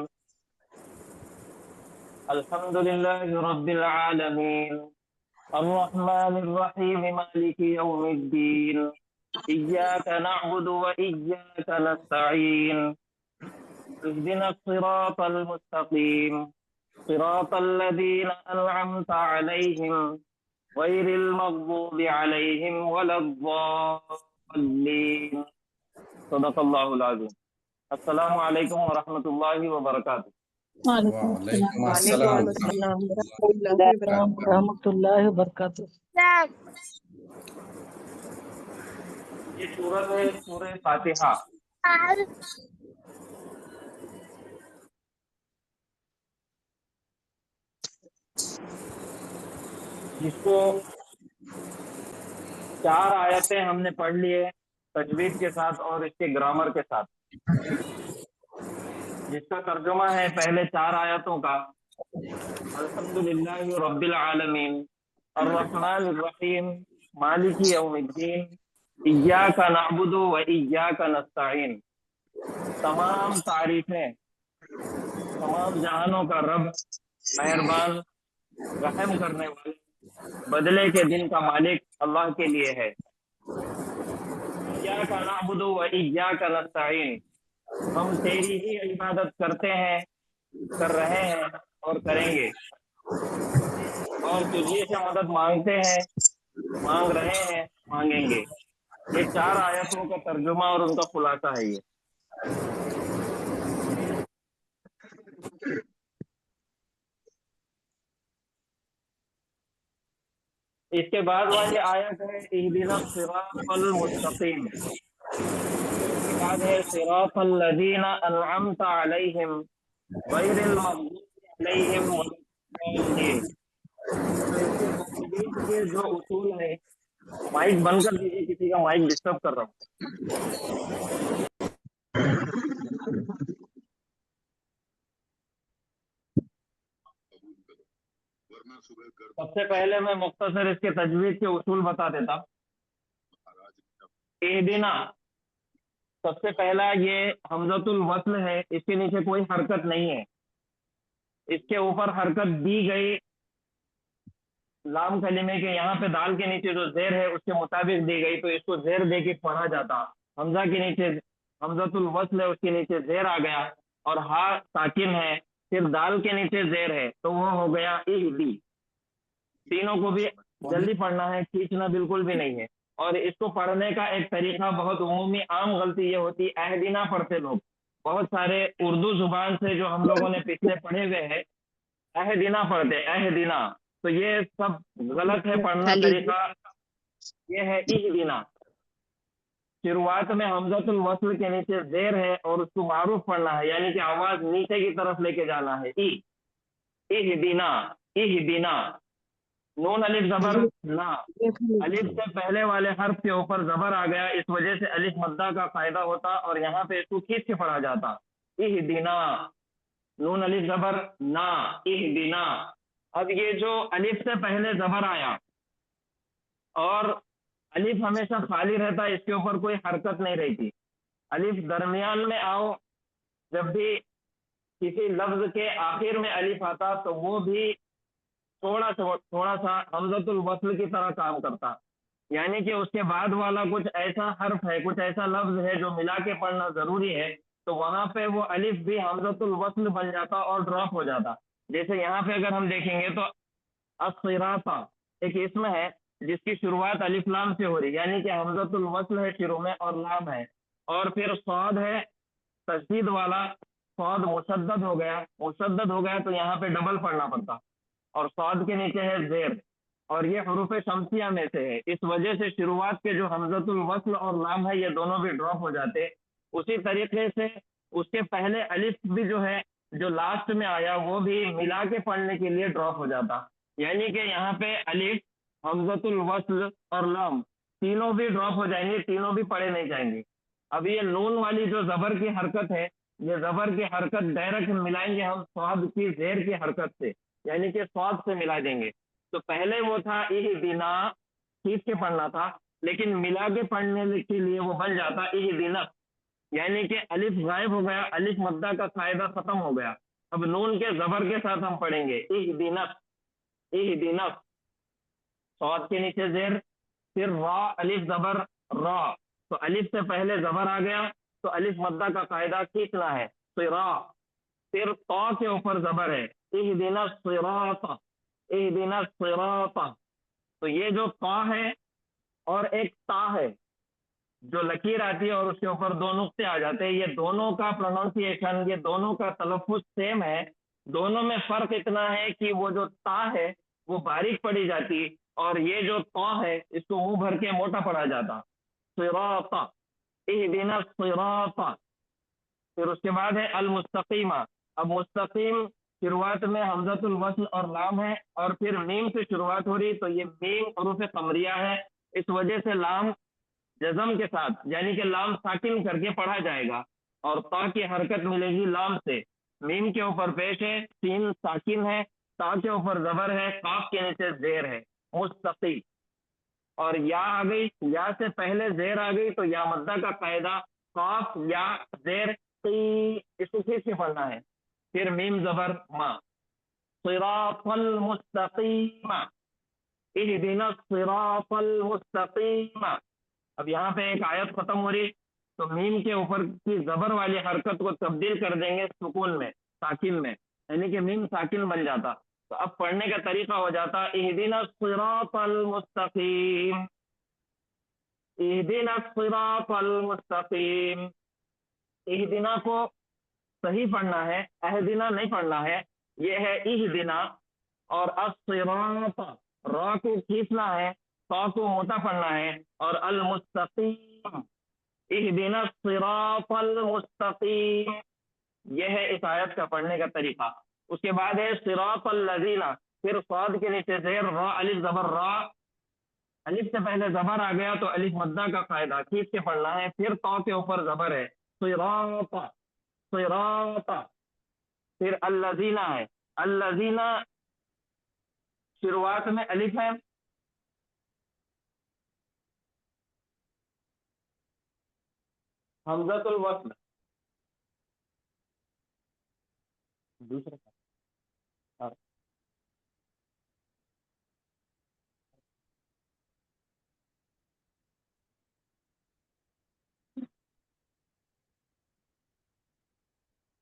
अल्हम्दुलिल्लाहि रब्बिल आलमीन अर्रहमानिर रहीम मालिकि यौमिद्दीन इय्याका नअबुदु व इय्याका नस्तईन इहदिनस सिरातल मुस्तकीम सिरातल लज़ीना अनअमता अलैहिम गैरिल मग़दूबि अलैहिम वलद्दाल्लीन सदक़ल्लाहुल अज़ीम। अस्सलामु अलैकुम व रहमतुल्लाहि व बरकातुहू। वालेकुम वालेकुम अस्सलाम। अस्सलाम अस्सलाम वरहमतुल्लाहि वबरकातुहू। रहमतुल्लाहि वबरकातुहू। ये सूरत है सूरह फातिहा। जिसको 4 आयतें हमने पढ़ ली है तजवीद के साथ और इसके ग्रामर के साथ, जिसका तर्जुमा है पहले 4 आयतों का अल्हम्दुलिल्लाहि रब्बिल आलमीन अर्रहमानिर रहीम मालिकी यौमिद्दीन इय्याका नअबुदु व इय्याका नस्तईन। तमाम तारीफें तमाम जहानों का रब, मेहरबान, रहम करने वाले, बदले के दिन का मालिक अल्लाह के लिए है। इय्याका नअबुदु व इय्याका नस्तईन, हम तेरी ही इबादत करते हैं, कर रहे हैं और करेंगे, और तुझे से मदद मांगते हैं, मांग रहे हैं, मांगेंगे। ये 4 आयतों का तर्जुमा और उनका खुलासा है ये। इसके बाद वाली आयत है इहदिनस सिरातल मुस्तकीम। इसके बाद है सिरातल लज़ीना अनअमता अलैहिम गैरिल मग़दूबि अलैहिम वलद्दाल्लीन। ये जो उसूल है, माइक बंद कर दीजिए, किसी का माइक डिस्टर्ब कर रहा हूँ। सबसे पहले मैं मुख्तसर इसके तजवीज के उसूल बता देता। इहदिना, सबसे पहला ये हमजतुल वस्ल है, इसके नीचे कोई हरकत नहीं है। इसके ऊपर हरकत दी गई लाम कलिमे के यहाँ पे दाल के नीचे जो जेर है उसके मुताबिक दी गई, तो इसको जेर दे के पढ़ा जाता। हमजा के नीचे हमजतुल वस्ल है, उसके नीचे जेर आ गया, और हा साकिन है, फिर दाल के नीचे जेर है, तो वो हो गया इहदी। तीनों को भी जल्दी पढ़ना है, खींचना बिल्कुल भी नहीं है। और इसको पढ़ने का एक तरीका, बहुत उमूमी आम गलती ये होती है, अहदीना पढ़ते लोग। बहुत सारे उर्दू जुबान से जो हम लोगों ने पिछले पढ़े हुए हैं, अहदीना पढ़ते, अहदीना, तो ये सब गलत है पढ़ना तरीका। ये है इहदीना। शुरुआत में हमजतुल वस्ल के नीचे जेर है और उसको मारूफ पढ़ना है, यानी कि आवाज नीचे की तरफ लेके जाना है। इहदीना, इहदीना। नून अलिफ जबर ना, अलिफ से पहले वाले हर्फ के ऊपर जबर आ गया, इस वजह से अलिफ मद्दा का फायदा होता, और यहाँ पे इसको खींच के पढ़ा जाता। इहदीना, नून अलिफ जबर ना, इहदीना। अब ये जो अलिफ से पहले जबर आया और अलिफ हमेशा खाली रहता, इसके ऊपर कोई हरकत नहीं रहती। अलिफ दरमियान में आओ, जब भी किसी लफ्ज के आखिर में अलिफ आता तो वो भी थोड़ा सा हमजतुल वस्ल की तरह काम करता, यानी कि उसके बाद वाला कुछ ऐसा हर्फ है, कुछ ऐसा लफ्ज है जो मिला के पढ़ना जरूरी है, तो वहां पे वो अलिफ भी हमजतुल वस्ल बन जाता और ड्रॉप हो जाता। जैसे यहाँ पे अगर हम देखेंगे तो अस्सिराता एक इसम है जिसकी शुरुआत अलिफ लाम से हो रही, यानी कि हमजतुल वस्ल है शुरू में और लाम है, और फिर सौद है तशदीद वाला, सौद मुशद्दद हो गया, तो यहाँ पे डबल पढ़ना पड़ता, और सौद के नीचे है जेर, और ये हरूफ शमसिया में से है। इस वजह से शुरुआत के जो हमजतुल वस्ल और लाम है ये दोनों भी ड्रॉप हो जाते। उसी तरीके से उसके पहले अलिफ भी जो है, जो लास्ट में आया, वो भी मिला के पढ़ने के लिए ड्रॉप हो जाता, यानी कि यहाँ पे अलिफ, हमजतुल वस्ल और लाम तीनों भी ड्रॉप हो जाएंगे, तीनों भी पढ़े नहीं जाएंगे। अब ये नून वाली जो जबर की हरकत है, ये जबर की हरकत डायरेक्ट मिलाएंगे हम स्वाद की जेर की हरकत से, यानी कि स्वाद से मिला देंगे। तो पहले वो था इहदीना, खींच के पढ़ना था, लेकिन मिला के पढ़ने के लिए वो बन जाता इहदिना, यानी कि अलिफ गायब हो गया, अलिफ मद्दा का कायदा खत्म हो गया। अब नून के जबर के साथ हम पढ़ेंगे इहदिना, इहदिना, सौद के नीचे जेर, फिर रा, अलिफ जबर रा, तो अलिफ से पहले जबर आ गया तो अलिफ मद्दा का कायदा खींचना है, सिरा, फिर ता के ऊपर जबर है, इहदिना सिरात, इहदिना सिरात। तो ये जो ता है और एक ता है, जो लकीर आती है और उसके ऊपर दो नुक्ते आ जाते हैं, ये दोनों का प्रोनाउंसिएशन, ये दोनों का तलफ़ुज़ सेम है। दोनों में फर्क इतना है कि वो जो ता है वो बारीक पढ़ी जाती और ये जो ता है इसको मुंह भर के मोटा पढ़ा जाता। सिराता, इहदिना सिराता। फिर उसके बाद है अल मुस्तकीमा। अब मुस्तकीम शुरुआत में हमजतुल वस्ल और लाम है और फिर मीम से शुरुआत हो रही, तो ये मीम हुरूफ कमरिया है, इस वजह से लाम जज़म के साथ यानी कि लाम साकिन करके पढ़ा जाएगा और ता की हरकत मिलेगी लाम से। मीम के ऊपर पेश है, सीन साकिन है, ता के ऊपर जबर है, काफ के नीचे जेर है, मुस्तकी। और या आ गई, या से पहले जेर आ गई तो या मद्दा का कायदा काफ या जेर की, इसको खींच के पढ़ना है। फिर मीम जबर मा, सिरातल मुस्तकीमा, इहदिना सिरातल मुस्तकीमा। अब यहाँ पे एक आयत खत्म हो रही तो मीम के ऊपर की जबर वाली हरकत को तब्दील कर देंगे सुकून में, साकिन में, यानी कि मीम साकिन बन जाता। तो अब पढ़ने का तरीका हो जाता इहदिना सिरातल मुस्तकीम, इहदिना सिरातल मुस्तकीम। इहदिना को सही पढ़ना है, अहदिना नहीं पढ़ना है, ये है इहदिना। और अस्सिरात, रा को खींचना है, ता को मोटा पढ़ना है, और अल मुस्तकीम, इहदिना सिरातल मुस्तकीम। यह है इस आयत का पढ़ने का तरीका। उसके बाद है सिरातल लजीना, फिर साद के नीचे जेर, रा, अलिफ जबर रा, अलिफ से पहले जबर आ गया तो अलिफ मद्दा का कायदा खींच के पढ़ना है, फिर ता के ऊपर जबर है, सिरात, सिरात। फिर अल्लजीना है, अल्लजीना शुरुआत में अलिफ है, हमजतुल वस्ल, दूसरा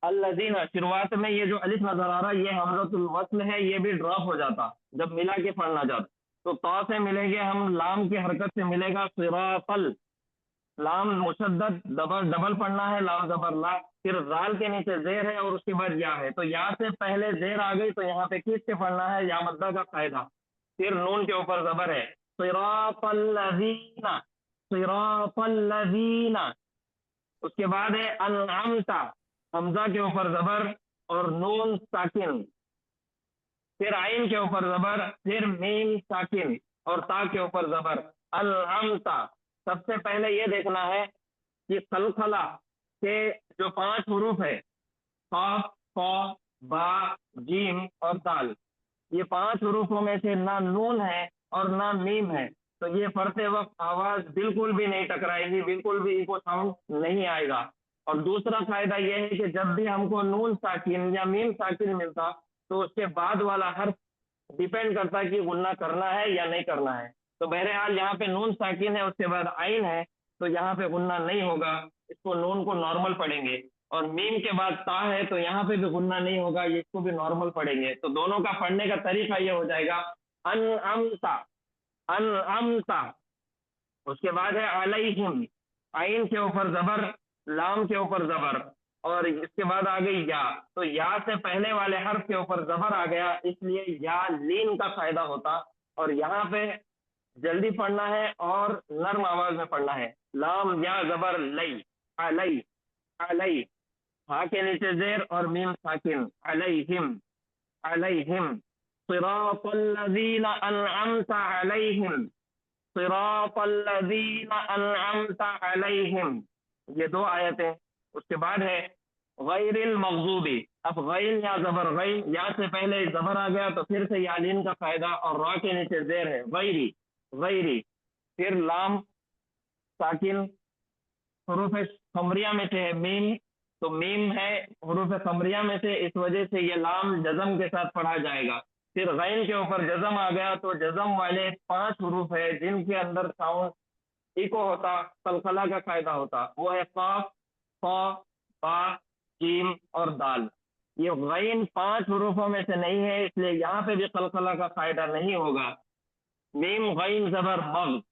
अल्लजीना शुरुआत में ये जो अलिफ नजर आ रहा है ये हमजतुल वस्ल है, ये भी ड्रॉप हो जाता जब मिला के पढ़ना जाता। तो ता से मिलेंगे हम, लाम की हरकत से मिलेगा सिरातल, लाम मुशद्दद डबल पढ़ना है, लाम जबर ला, फिर जाल के नीचे जेर है और उसके बाद या है, तो या से पहले जेर आ गई तो यहाँ पे खींच के पढ़ना है, या मद्दा का कायदा। फिर नून के ऊपर जबर है, सिरातल लजीना, सिरातल लजीना। उसके बाद है अनअमता, हमजा के ऊपर जबर और नून साकिन, फिर आइन के ऊपर जबर, फिर मीम साकिन और ता के ऊपर जबर, अनअमता। सबसे पहले ये देखना है कि कलकला के जो 5 हुरूफ है, काफ, क़ाफ, बा, जीम और दाल, ये 5 हुरूफों में से ना नून है और ना मीम है, तो ये पढ़ते वक्त आवाज बिल्कुल भी नहीं टकराएगी, बिल्कुल भी इको साउंड नहीं आएगा। और दूसरा फायदा यह है कि जब भी हमको नून साकिन या मीम साकिन मिलता तो उसके बाद वाला हर्फ डिपेंड करता है कि गुन्ना करना है या नहीं करना है। तो बहरहाल यहाँ पे नून साकिन है, उसके बाद आइन है, तो यहाँ पे गुन्ना नहीं होगा, इसको नून को नॉर्मल पढ़ेंगे। और मीम के बाद ता है तो यहाँ पे भी गुन्ना नहीं होगा, इसको भी नॉर्मल पढ़ेंगे। तो दोनों का पढ़ने का तरीका ये हो जाएगा अनअमता, अनअमता। उसके बाद है अलैहिम, आइन के ऊपर जबर, लाम के ऊपर जबर, और इसके बाद आ गई या, तो या से पहले वाले हर्फ के ऊपर जबर आ गया, इसलिए या लीन का फायदा होता। और यहाँ पे जल्दी पढ़ना है और नर्म आवाज में पढ़ना है, लाम या जबर लई, अलई, अलई, हा के नीचे जेर और मीम साकिन, अलैहिम, अलैहिम, सिरातल लज़ीना अनअमता अलैहिम, सिरातल लज़ीना अनअमता अलैहिम। ये 2 आयतें। उसके बाद है गैरिल मग़ज़ूबी, अब गैल या जबर, गैल या से पहले जबर आ गया तो फिर से यालीन का फायदा और रा के नीचे जेर है, गैरी, गैरी, फिर लाम साकिन हरूफ खमरिया में से है मीम, तो मीम है हरूफ खमरिया में से, इस वजह से ये लाम जज़म के साथ पढ़ा जाएगा। फिर गैन के ऊपर जज़म आ गया, तो जज़म वाले 5 हरूफ है जिनके अंदर साउंड इको होता, कलकला का कायदा होता, वो है काफ, फा, बा, जीम और दाल। ये गैन 5 हरूफों में से नहीं है, इसलिए यहाँ पे भी कलकला का कायदा नहीं होगा। मीम गैन जबर मग,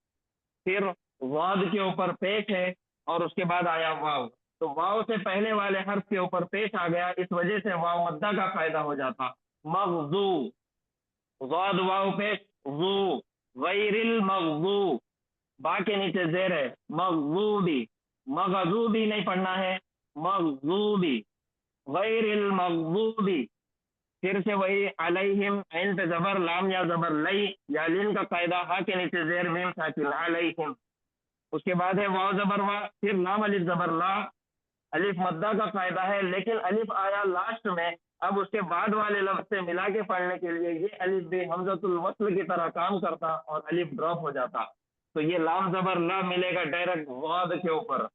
फिर वाद के ऊपर पेश है और उसके बाद आया वाव, तो वाव से पहले वाले हर्फ के ऊपर पेश आ गया, इस वजह से वाव मद्दा का फायदा हो जाता। मगजू, वाद वाव पेश, जू, गैरिल मगजू, बा के नीचे जेर है, मगजूबी, मगजूबी नहीं पढ़ना है, मगजूबी, गैरिल मगजूबी। फिर से वही अलैहिम, ऐन पे जबर, लाम या जबर लई या लिन का कायदा, हा के नीचे जेर मीम साकिन, अलैहिम। उसके बाद है वाव जबर वा, फिर लाम अलिफ जबर ला, अलिफ मद्दा का कायदा है, लेकिन अलिफ आया लास्ट में, अब उसके बाद वाले लफ्ज से मिला के पढ़ने के लिए ये अलिफ भी हमजतुल वस्ल की तरह काम करता और अलिफ ड्रॉप हो जाता, तो ये लाम जबर ला मिलेगा डायरेक्ट वाद के ऊपर,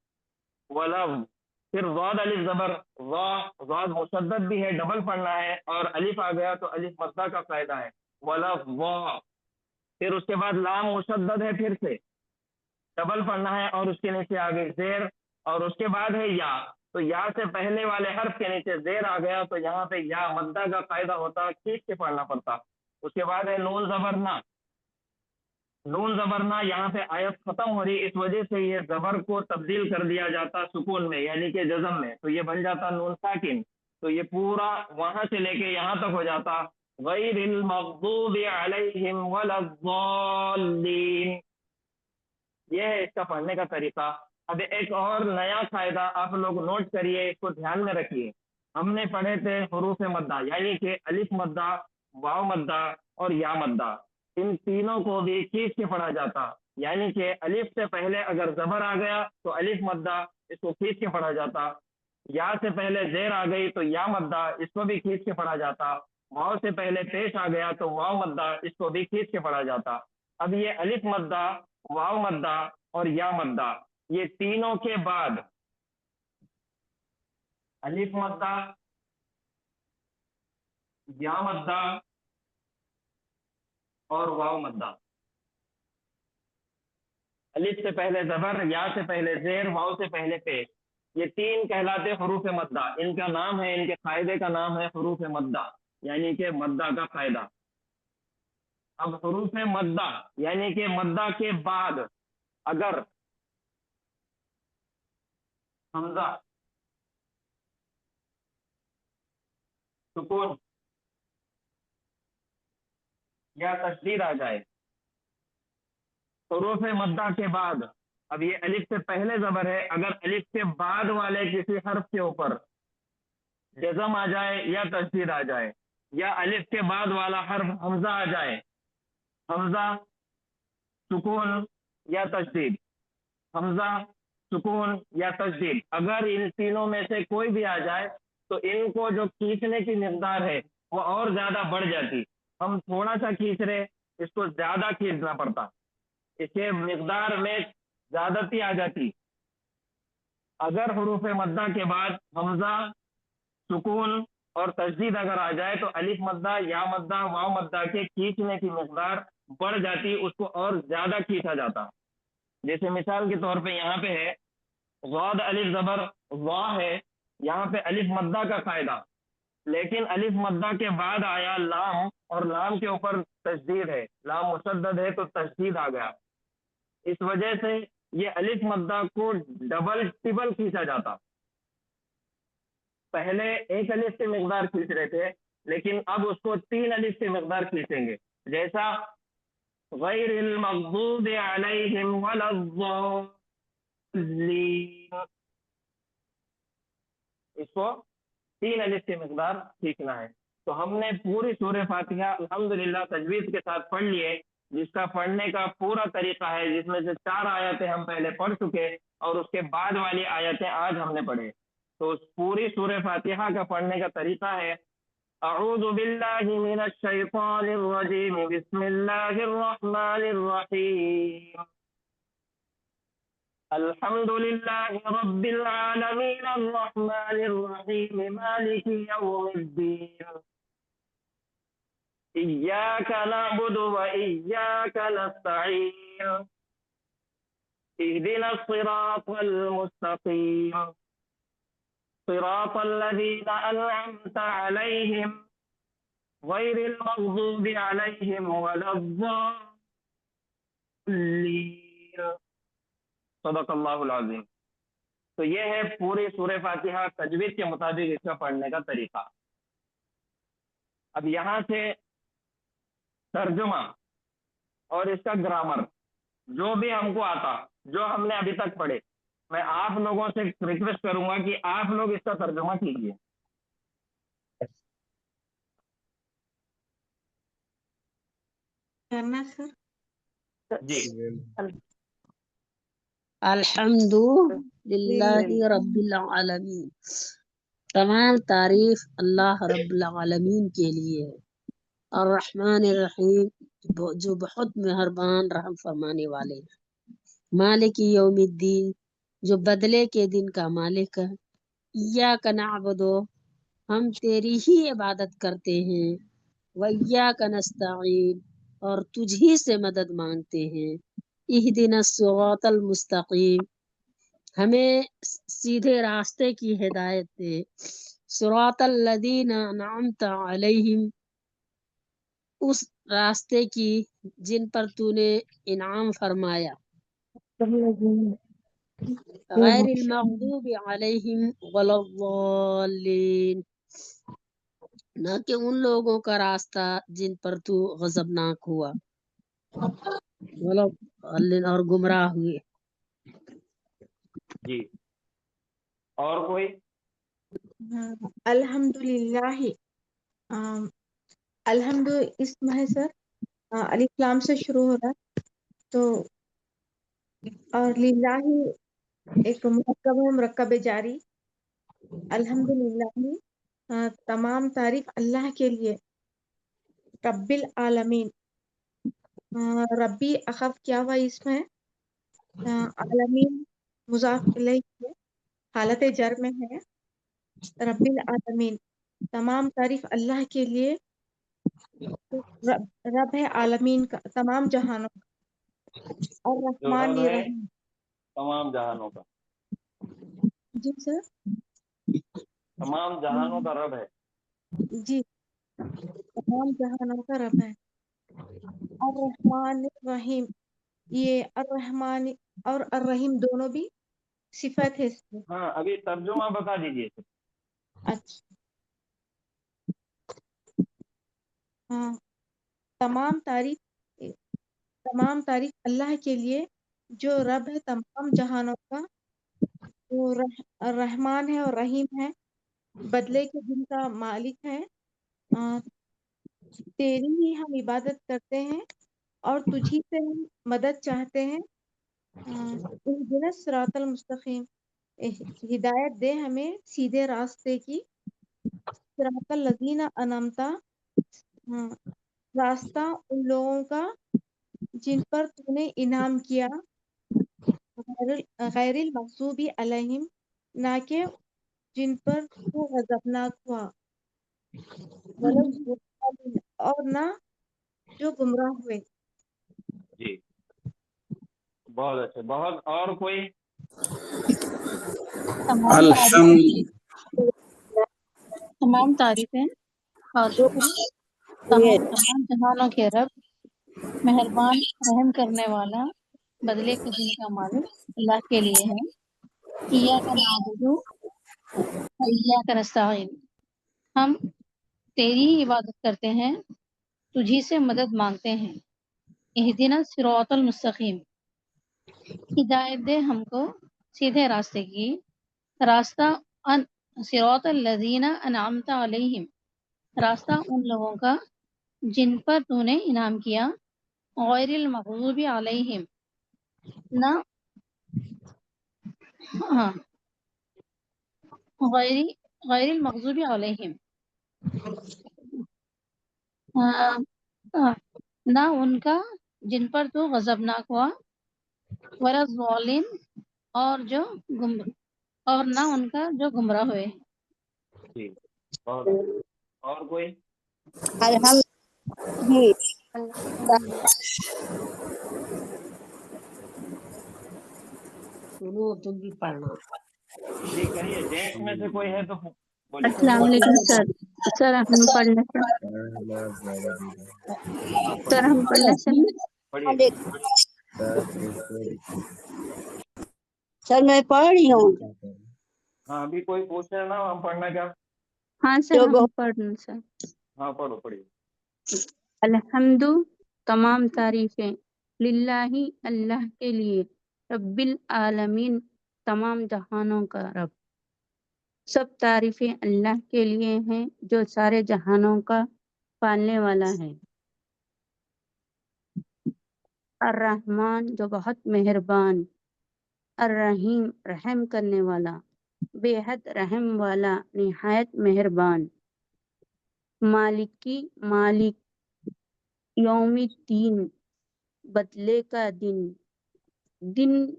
वलव। फिर वाद अलिफ जबर वा, वाद मुशद्दद भी है, डबल पढ़ना है, और अलिफ आ गया तो अलिफ मद्दा का कायदा है, वलव वा। फिर उसके बाद लाम मुशद्दद है, फिर से डबल पढ़ना है, और उसके नीचे आगे जेर, और उसके बाद है या, तो या से पहले वाले हर्फ के नीचे जेर आ गया, तो यहाँ पे या मद्दा का कायदा होता, खींच के पढ़ना पड़ता। उसके बाद है नून जबरना, नून जबरना, यहाँ पे आयत खत्म हो रही, इस वजह से ये जबर को तब्दील कर दिया जाता सुकून में, यानी कि जज़म में, तो ये बन जाता नून साकिन, तो ये पूरा वहां से लेके यहाँ तक हो जाता गैरिल मग़ज़ूबि अलैहिम वलद्दाल्लीन। ये है इसका पढ़ने का तरीका। अब एक और नया कायदा आप लोग नोट करिए, इसको ध्यान में रखिए। हमने पढ़े थे हुरूफ मद्दा, यानी कि अलिफ मद्दा, वाव मद्दा और या मद्दा, इन तीनों को भी खींच के पढ़ा जाता, यानी कि अलिफ से पहले अगर जबर आ गया तो अलिफ मद्दा, इसको खींच के पढ़ा जाता। या से पहले जेर आ गई तो या मद्दा, इसको भी खींच के पढ़ा जाता। वाव से पहले पेश आ गया तो वाव मद्दा, इसको भी खींच के पढ़ा जाता। अब ये अलिफ मद्दा, वाव मद्दा और या मद्दा, ये तीनों के बाद अलिफ मद्दा, या मद्दा और वाव मद्दा, अलिफ से पहले जबर, या से पहले जेर, वाव से पहले पेश, ये तीन कहलाते हुरूफ मद्दा। इनका नाम है, इनके कायदे का नाम है हुरूफ मद्दा, यानी कि मद्दा का कायदा। अब हुरूफ मद्दा यानी कि मद्दा के बाद अगर हमजा, सुकून या तशदीद आ जाए, हुरूफ मद्दा के बाद, अब ये अलिफ से पहले जबर है, अगर अलिफ के बाद वाले किसी हर्फ के ऊपर जज़म आ जाए या तशदीद आ जाए, या अलिफ के बाद वाला हर्फ हमजा आ जाए, हमजा, सुकून या तशदीद, हमजा, सुकून या तशदीद, अगर इन तीनों में से कोई भी आ जाए तो इनको जो खींचने की मिकदार है वो और ज्यादा बढ़ जाती। हम थोड़ा सा खींच रहे, इसको ज्यादा खींचना पड़ता, इसके मिकदार में ज्यादती आ जाती। अगर हुरूफ मद्दा के बाद हमजा, सुकून और तशदीद अगर आ जाए तो अलिफ मद्दा, या मद्दा, वाव मद्दा के खींचने की मिकदार बढ़ जाती, उसको और ज्यादा खींचा जाता। जैसे मिसाल के तौर पे यहाँ पे है ज़ाद अलिफ जबर वाह है, यहाँ पे अलिफ मद्दा का कायदा, लेकिन अलिफ मद्दा के बाद आया लाम और लाम के ऊपर तशदीद है, लाम मुशद्दद है तो तशदीद आ गया, इस वजह से ये अलिफ मद्दा को डबल टिबल खींचा जाता। पहले एक अलिफ से मिकदार खींच रहे थे, लेकिन अब उसको 3 अलिफ से मिकदार खींचेंगे, जैसा गैरिल मग़ज़ूबि अलैहिम वलद्दाल्लीन, इसको 3 अलिफ से मिकदार खींचना है। तो हमने पूरी सूरह फातिहा अल्हम्दुलिल्लाह तजवीज़ के साथ पढ़ लिए, जिसका पढ़ने का पूरा तरीका है, जिसमें से 4 आयतें हम पहले पढ़ चुके और उसके बाद वाली आयतें आज हमने पढ़े। तो उस पूरी सूरह फातिहा का पढ़ने का तरीका है, अऊज़ु बिल्लाहि मिनश शैतानिर रजीम, बिस्मिल्लाहिर रहमानिर रहीम, अल्हम्दुलिल्लाहि रब्बिल आलमीन अर्रहमानिर रहीम मालिकि यौमिद्दीन इय्याका नअबुदु व इय्याका नस्तईन इहदिनस सिरातल मुस्तकीम सिरातल लज़ीना अनअमता अलैहिम गैरिल मग़ज़ूबि अलैहिम वलद्दाल्लीन। सदक़ल्लाहुल अज़ीम। तो ये है पूरी सूरह फातिहा तजवीद के मुताबिक इसका पढ़ने का तरीका। अब यहाँ से तर्जुमा और इसका ग्रामर जो भी हमको आता, जो हमने अभी तक पढ़े, मैं आप लोगों से रिक्वेस्ट करूंगा कि आप लोग इसका तर्जुमा कीजिए। करना सर। जी अल्हम्दुलिल्लाहि रब्बिल आलमीन। तमाम तारीफ अल्लाह रब्बुल आलमीन के लिए है। अर्रहमानिर रहीम, जो बहुत मेहरबान रहम फरमाने वाले हैं। मालिक यौमिद्दीन, जो बदले के दिन का मालिक है। इय्याका नअबुदु, हम तेरी ही इबादत करते हैं। व इय्याका नस्तईन, और तुझी से मदद मांगते हैं। इहदिनस सिरातल मुस्तकीम, हमें सीधे रास्ते की हिदायत दे। सिरातल लज़ीना अनअमता अलैहिम, उस रास्ते की जिन पर तूने इनाम फरमाया। गैरिल मग़दूबि अलैहिम वलद्दाल्लीन, न कि उन लोगों का रास्ता जिन पर तू गजबनाक हुआ, वलद्दाल्लीन, और गुमराह हुए। जी। और कोई? अल्हम्दुलिल्लाह, अल्हम्दु इसम है सर, अलिफ लाम से शुरू हो रहा है। तो और लिल्लाही एक मुरक्कब है, मुरक्कब जारी। अल्हम्दुलिल्लाह, तमाम तारीफ अल्लाह के लिए। रब्बिल आलमीन, रब्बी अखफ क्या हुआ इसमें? आलमीन मुजाफ इलैह है, हालत जर में है। रब्बिल आलमीन, तमाम तारीफ अल्लाह के लिए। रब है आलमीन का, तमाम जहानों का। और जो रहमान रब है रहीम। तमाम जहानों का, जी सर। तमाम जहानों का रब है। जी, तमाम जहानों का रब है। और रहमान रहीम, ये अर्रहमान और अर्रहीम दोनों भी सिफत है इसमें। हाँ, अभी तर्जुमा बता दीजिए। अच्छा, हाँ। तमाम तारीफ अल्लाह के लिए, जो रब है तमाम जहानों का। वो रहमान है और रहीम है, बदले के दिन का मालिक है। अ, तेरी ही हम इबादत करते हैं और तुझी से हम मदद चाहते हैं। इहदिनस सिरातल मुस्तकीम, हिदायत दे हमें सीधे रास्ते की। सिरातल लज़ीना अनअमता, रास्ता उन लोगों का जिन पर तूने इनाम किया। गैरिल मग़ज़ूबि अलैहिम, ना के जिन पर तू गज़बनाक हुआ। वलद्दाल्लीन, और ना जो गुमराह हुए। जी, बहुत अच्छे, बहुत। और कोई? तमाम तारीफें और शुक्र तमाम जहानों के रब, मेहरबान रहम करने वाला, बदले के दिन का मालिक अल्लाह के लिए है। इय्याका नअबुदु व इय्याका नस्तईन, हम तेरी ही इबादत करते हैं, तुझी से मदद मांगते हैं। इहदिना सिरातल मुस्तकीम, हिदायत दे हमको सीधे रास्ते की। रास्ता सिरातल लज़ीना अनअमता अलैहिम, रास्ता उन लोगों का जिन पर तूने इनाम किया। गैरिल मग़ज़ूबि अलैहिम, ना हाँ गैरिल मग़ज़ूबि अलैहिम, ना उनका जिन पर तू गजबनाक हुआ। वलद्दाल्लीन, और जो गुम और ना उनका जो गुमराह हुए। जी बहुत अच्छे। और कोई? सुनो तुम भी पढ़ना। जी कहिए, जेंट्स में से कोई है तो बोलिए। अस्सलाम वालेकुम सर। सर हम पढ़ लें सर। हाँ सर हम पढ़ लें सर। पढ़िए। सर मैं पढ़ रही हूँ। हाँ अभी कोई पूछ रहे ना, हम पढ़ना क्या? हाँ सर हम पढ़ लें सर। हाँ पढ़ो पढ़िए। अल्हम्दु तमाम तारीफें लिल्लाही अल्लाह के लिए, रब्बिल आलमीन तमाम जहानों का रब। सब तारीफें अल्लाह के लिए हैं जो सारे जहानों का पालने वाला है। अर्रहमान जो बहुत मेहरबान, अर्रहीम रहम करने वाला, बेहद रहम वाला, निहायत मेहरबान। मालिकी मालिक, यौमिद्दीन बदले का दिन, दिन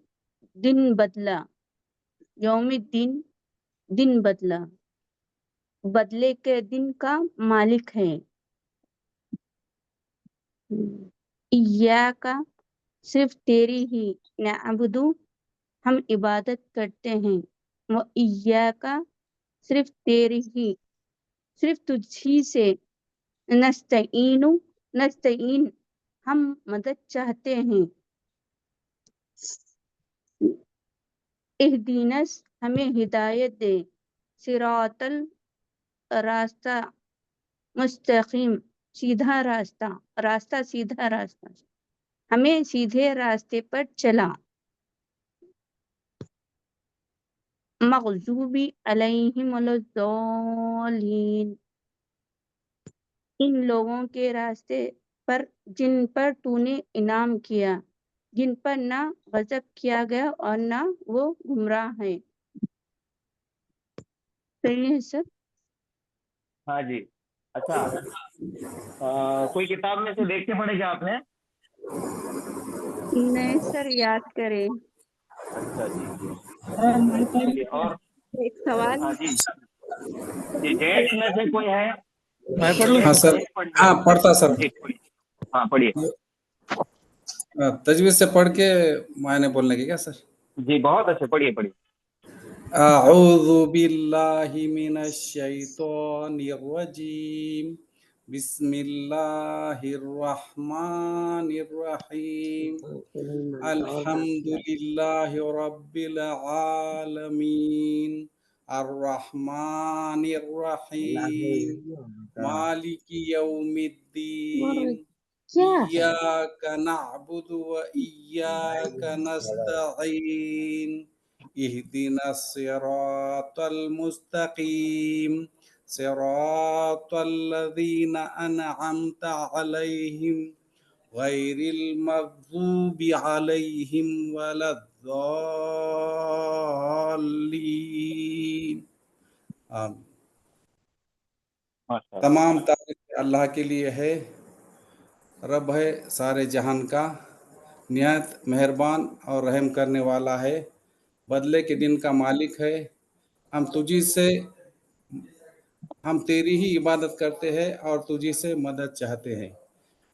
दिन बदला, यौमिद्दीन दिन बदला, बदले के दिन का मालिक है। इय्याका सिर्फ तेरी ही, नअबुदु हम इबादत करते हैं, व इय्याका सिर्फ तेरी ही, सिर्फ तुझी से, नस्तईनु नस्तईन हम मदद चाहते हैं। इहदीनस हमें हिदायत दे, सिरातल रास्ता, मुस्तकीम सीधा रास्ता, रास्ता सीधा रास्ता, हमें सीधे रास्ते पर चला। मग़ज़ूबी अलैहिम वलद्दालीन इन लोगों के रास्ते पर जिन पर तूने इनाम किया, जिन पर ना गज़ब किया गया और ना वो गुमराह है। सही है सर। हाँ जी। अच्छा कोई किताब में से देख के पढ़े क्या आपने? नहीं सर, याद करें। अच्छा जी। चलिए और एक सवाल। हाँ जी जी, जेंट्स में से कोई है? मैं पढ़ लूँ? हाँ सर, हाँ पढ़ता सर। जी हाँ पढ़िए। तजवीज से पढ़ के मायने बोलने की क्या सर? जी बहुत अच्छे, पढ़िए पढ़िए। अऊज़ु बिल्लाहि मिनश शैतानिर रजीम, बिस्मिल्लाहिर रहमानिर रहीम, अल्हम्दुलिल्लाहि रब्बिल आलमीन, अर्रहमानिर रहीम, मालिकी यौमिद्दीन, इय्याका नअबुदु व इय्याका नस्तईन, इहदिनस सिरातल मुस्तकीम, सिरातल लज़ीना अनअमता अलैहिम गैरिल मग़ज़ूबि अलैहिम वलद्दाल्लीन। आमीन। तमाम तारीफ अल्लाह के लिए है, रब है सारे जहान का, निहायत मेहरबान और रहम करने वाला है, बदले के दिन का मालिक है। हम तेरी ही इबादत करते हैं और तुझी से मदद चाहते हैं।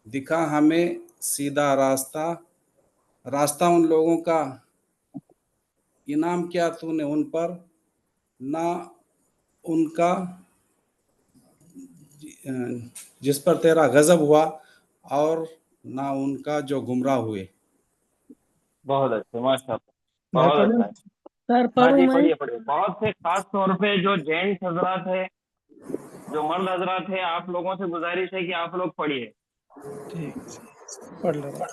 दिखा हमें सीधा रास्ता, रास्ता उन लोगों का इनाम किया तूने उन पर, ना उनका जिस पर तेरा गजब हुआ और ना उनका जो गुमराह हुए। बहुत अच्छे, माशाअल्लाह, मैं बहुत पढ़ूं? अच्छा है। सर हाँ पढ़ूं जी मैं? पढ़िए पढ़िए। बहुत से खास तौर पे जो जेंट्स हजरात है, जो मर्द हजरात है, आप लोगों से गुजारिश है कि आप लोग पढ़िए। ठीक, पढ़ ले रहा।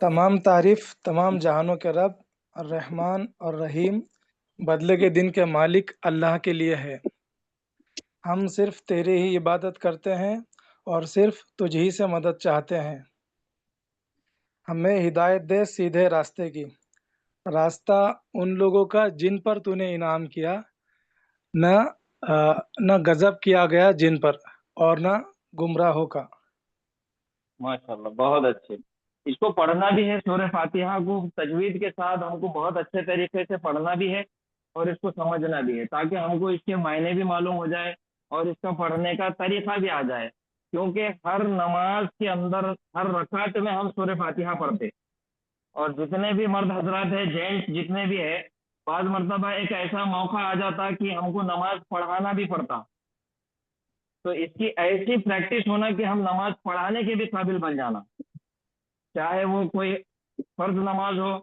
तमाम तारीफ तमाम जहानों के रब, रहमान और रहीम, बदले के दिन के मालिक अल्लाह के लिए है। हम सिर्फ तेरी ही इबादत करते हैं और सिर्फ तुझ ही से मदद चाहते हैं। हमें हिदायत दे सीधे रास्ते की, रास्ता उन लोगों का जिन पर तूने इनाम किया, न गजब किया गया जिन पर और न गुमराहों का। माशाअल्लाह बहुत अच्छे। इसको पढ़ना भी है, सूरह फातिहा को तजवीद के साथ हमको बहुत अच्छे तरीके से पढ़ना भी है और इसको समझना भी है, ताकि हमको इसके मायने भी मालूम हो जाए और इसका पढ़ने का तरीका भी आ जाए। क्योंकि हर नमाज के अंदर हर रकात में हम सूरह फातिहा पढ़ते, और जितने भी मर्द हजरात है, जेंट्स जितने भी है, बाद मरतबा एक ऐसा मौका आ जाता कि हमको नमाज पढ़ाना भी पड़ता। तो इसकी ऐसी प्रैक्टिस होना कि हम नमाज पढ़ाने के भी काबिल बन जाना, चाहे वो कोई फर्ज नमाज हो,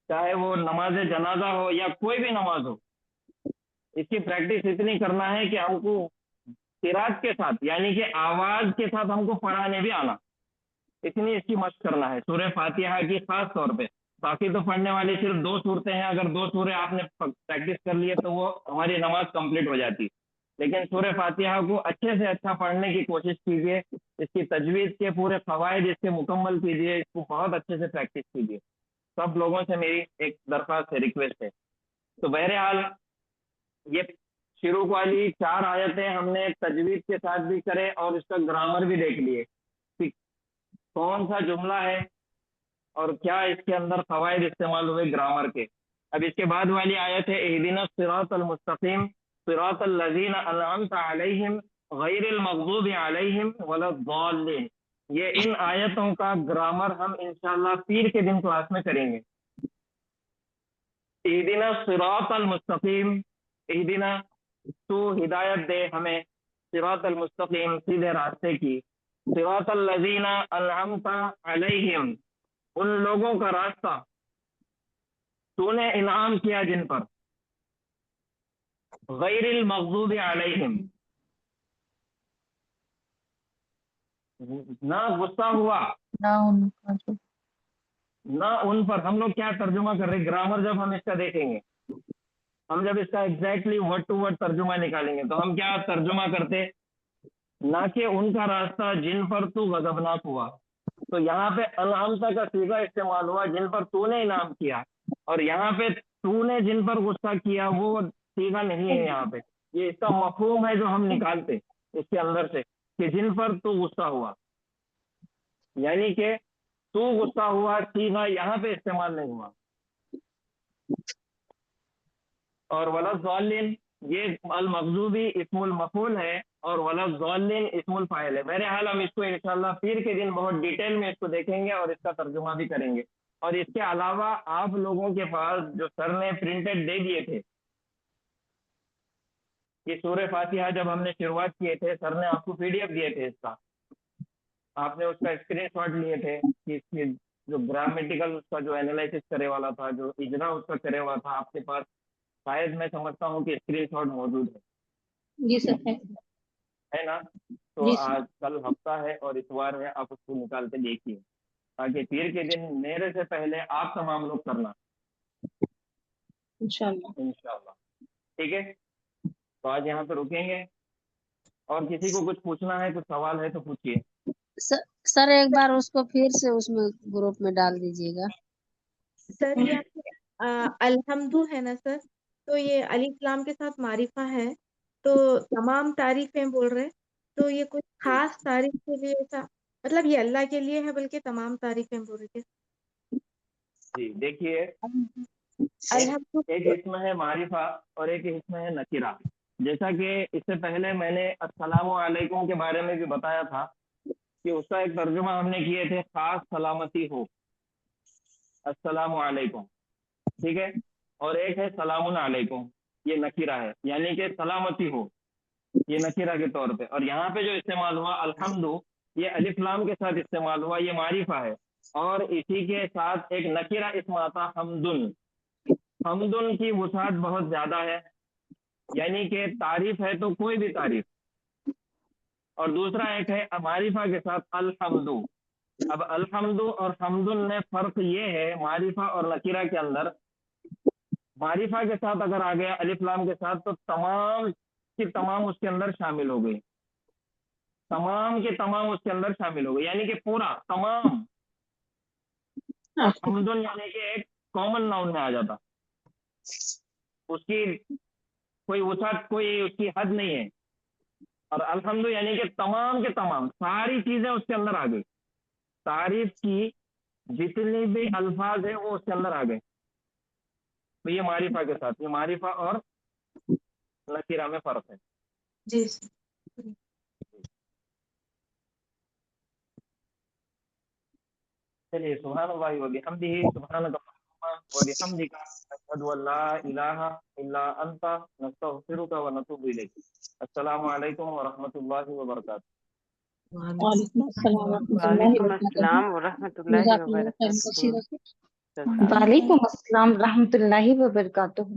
चाहे वो नमाज जनाजा हो, या कोई भी नमाज हो। इसकी प्रैक्टिस इतनी करना है कि हमको किरात के साथ, यानी कि आवाज के साथ हमको पढ़ाने भी आना, इतनी इसकी मशक करना है सूरह फातिहा की खास तौर पे। बाकी तो पढ़ने वाली सिर्फ 2 सूरतें हैं, अगर 2 सूरह आपने प्रैक्टिस कर लिए तो वो हमारी नमाज कंप्लीट हो जाती। लेकिन सूरह फातिहा को अच्छे से अच्छा पढ़ने की कोशिश कीजिए, इसकी तजवीज़ के पूरे फवायद इसके मुकम्मल कीजिए, इसको बहुत अच्छे से प्रैक्टिस कीजिए। सब लोगों से मेरी एक दरख्वास्त है, रिक्वेस्ट है। तो बहरहाल ये शुरू वाली 4 आयतें हमने तजवीज़ के साथ भी करे और इसका ग्रामर भी देख लिए कि कौन सा जुमला है और क्या इसके अंदर फवायद इस्तेमाल हुए ग्रामर के। अब इसके बाद वाली आयत है इहदिना सिरातल मुस्तकीम सिरातल लज़ीना अनअमता अलैहिम गैरिल मग़ज़ूबि अलैहिम वलद्दाल्लीन। ये इन आयतों का ग्रामर हम इंशाअल्लाह पीर के दिन क्लास में करेंगे। इहदिना सिरातल मुस्तकीम, इहदिना तू हिदायत दे हमें, सिरातल मुस्तकीम सीधे रास्ते की, सिरातल लज़ीना अनअमता अलैहिम उन लोगों का रास्ता तूने इनाम किया जिन पर, गैरिल मग़ज़ूबि अलैहिम ना गुस्सा हुआ ना उनका जो ना उन पर। हम लोग क्या तर्जुमा कर रहे हैं, ग्रामर जब हम इसका देखेंगे, हम जब इसका एग्जैक्टली वर्ड टू वर्ड तर्जुमा निकालेंगे तो हम क्या तर्जुमा करते, ना कि उनका रास्ता जिन पर तू गजबनाक हुआ। तो यहाँ पे अनअमता का सीगा इस्तेमाल हुआ जिन पर तूने इनाम किया, और यहाँ पे तूने जिन पर गुस्सा किया वो सीगा नहीं है यहाँ पे। ये इसका मफहूम है जो हम निकालते इसके अंदर से कि जिन पर तू गुस्सा हुआ, यानी कि तू गुस्सा हुआ, सीगा यहाँ पे इस्तेमाल नहीं हुआ। और वलद्दाल्लीन ये अल मग़ज़ूबी इस्मुल मफ़ऊल है और वलद्दाल्लीन इस्मुल फ़ाइल है। बहरहाल हम इसको इंशाअल्लाह पीर के दिन बहुत डिटेल में इसको देखेंगे और इसका तर्जुमा भी करेंगे। और इसके अलावा आप लोगों के पास जो सर ने प्रिंटेड दे दिए थे कि सूरह फातिहा जब हमने शुरुआत किए थे, सर ने आपको PDF दिए थे इसका, आपने उसका स्क्रीनशॉट लिए थे कि इसकी जो ग्रामेटिकल उसका जो एनालिसिस करे वाला था, जो इजरा उसका करे हुआ था, आपके पास शायद मैं समझता हूँ कि स्क्रीनशॉट मौजूद है। जी सर है ना? तो जी सर आज कल हफ्ता है और इतवार है, आप उसको निकाल के देखिए ताकि पीर के दिन मेरे से पहले आप तमाम लोग करना इंशाल्लाह। इंशाल्लाह। ठीक है, तो आज यहाँ पे रुकेंगे। और किसी को कुछ पूछना है, कुछ सवाल है तो पूछिए। सर एक बार उसको फिर से उसमें ग्रुप में डाल दीजिएगा। सर यहाँ पे अल्हम्दु है ना सर, तो ये अलिफ लाम के साथ मारिफा है, तो तमाम तारीफें बोल रहे, तो ये कुछ खास तारीफ के लिए ऐसा, मतलब ये अल्लाह के लिए है बल्कि तमाम तारीफें बोल रहे थे। जी देखिए, अल्हम्दु एक इसमें है मारिफा और एक इसमें है नकीरा। जैसा कि इससे पहले मैंने अस्सलामु अलैकुम के बारे में भी बताया था कि उसका एक तर्जुमा हमने किए थे, खास सलामती हो, अस्सलामु अलैकुम, ठीक है। और एक है सलामुन अलैकुम, ये नकीरा है, यानी कि सलामती हो, ये नकीरा के तौर पे। और यहाँ पे जो इस्तेमाल हुआ अल्हम्दु, ये अलिफ लाम के साथ इस्तेमाल हुआ, ये मारिफा है। और इसी के साथ एक नकीरा इसमें आता हमदुन। हमदुन की वुसात बहुत ज्यादा है, यानी कि तारीफ है तो कोई भी तारीफ। और दूसरा एक है मारिफा के साथ अल्हम्दु। अब अल्हम्दु और हमदुन में फर्क ये है मारिफा और नकीरा के अंदर, मारिफा के साथ अगर आ गया अलिफ लाम के साथ तो तमाम की तमाम उसके अंदर शामिल हो गई, तमाम के तमाम उसके अंदर शामिल हो गई, यानी कि पूरा तमाम। और हमदुन यानी कि एक कॉमन नाउन में आ जाता, उसकी कोई वसात, कोई उसकी हद नहीं है। और अल्हम्दु यानी कि तमाम के तमाम सारी चीजें उसके अंदर आ गई, तारीफ की जितने भी अल्फाज है वो उसके अंदर आ गए। तो ये मारिफा के साथ, ये मारिफा और नकीरा में फर्क है। जी चलिए, सुब्हानल्लाहि व बिहम्दिही, सुब्हानका व बिहम्दिका, अशहदु अल्ला इलाहा इल्ला अंता, नस्तगफिरुका व नतूबु इलैक। अस्सलामु अलैकुम व रहमतुल्लाहि व बरकातुहू। वालेकुम अस्सलाम वरहमतुल्लाहि वालेकुम वबरकातुहू। अस्सलाम व रहमतुल्लाहि व जज़ाकल्लाहु खैरन बरकातुहू। कसीरन। वालेकुम अस्सलाम रहमतुल्लाहि व बरकातुहू।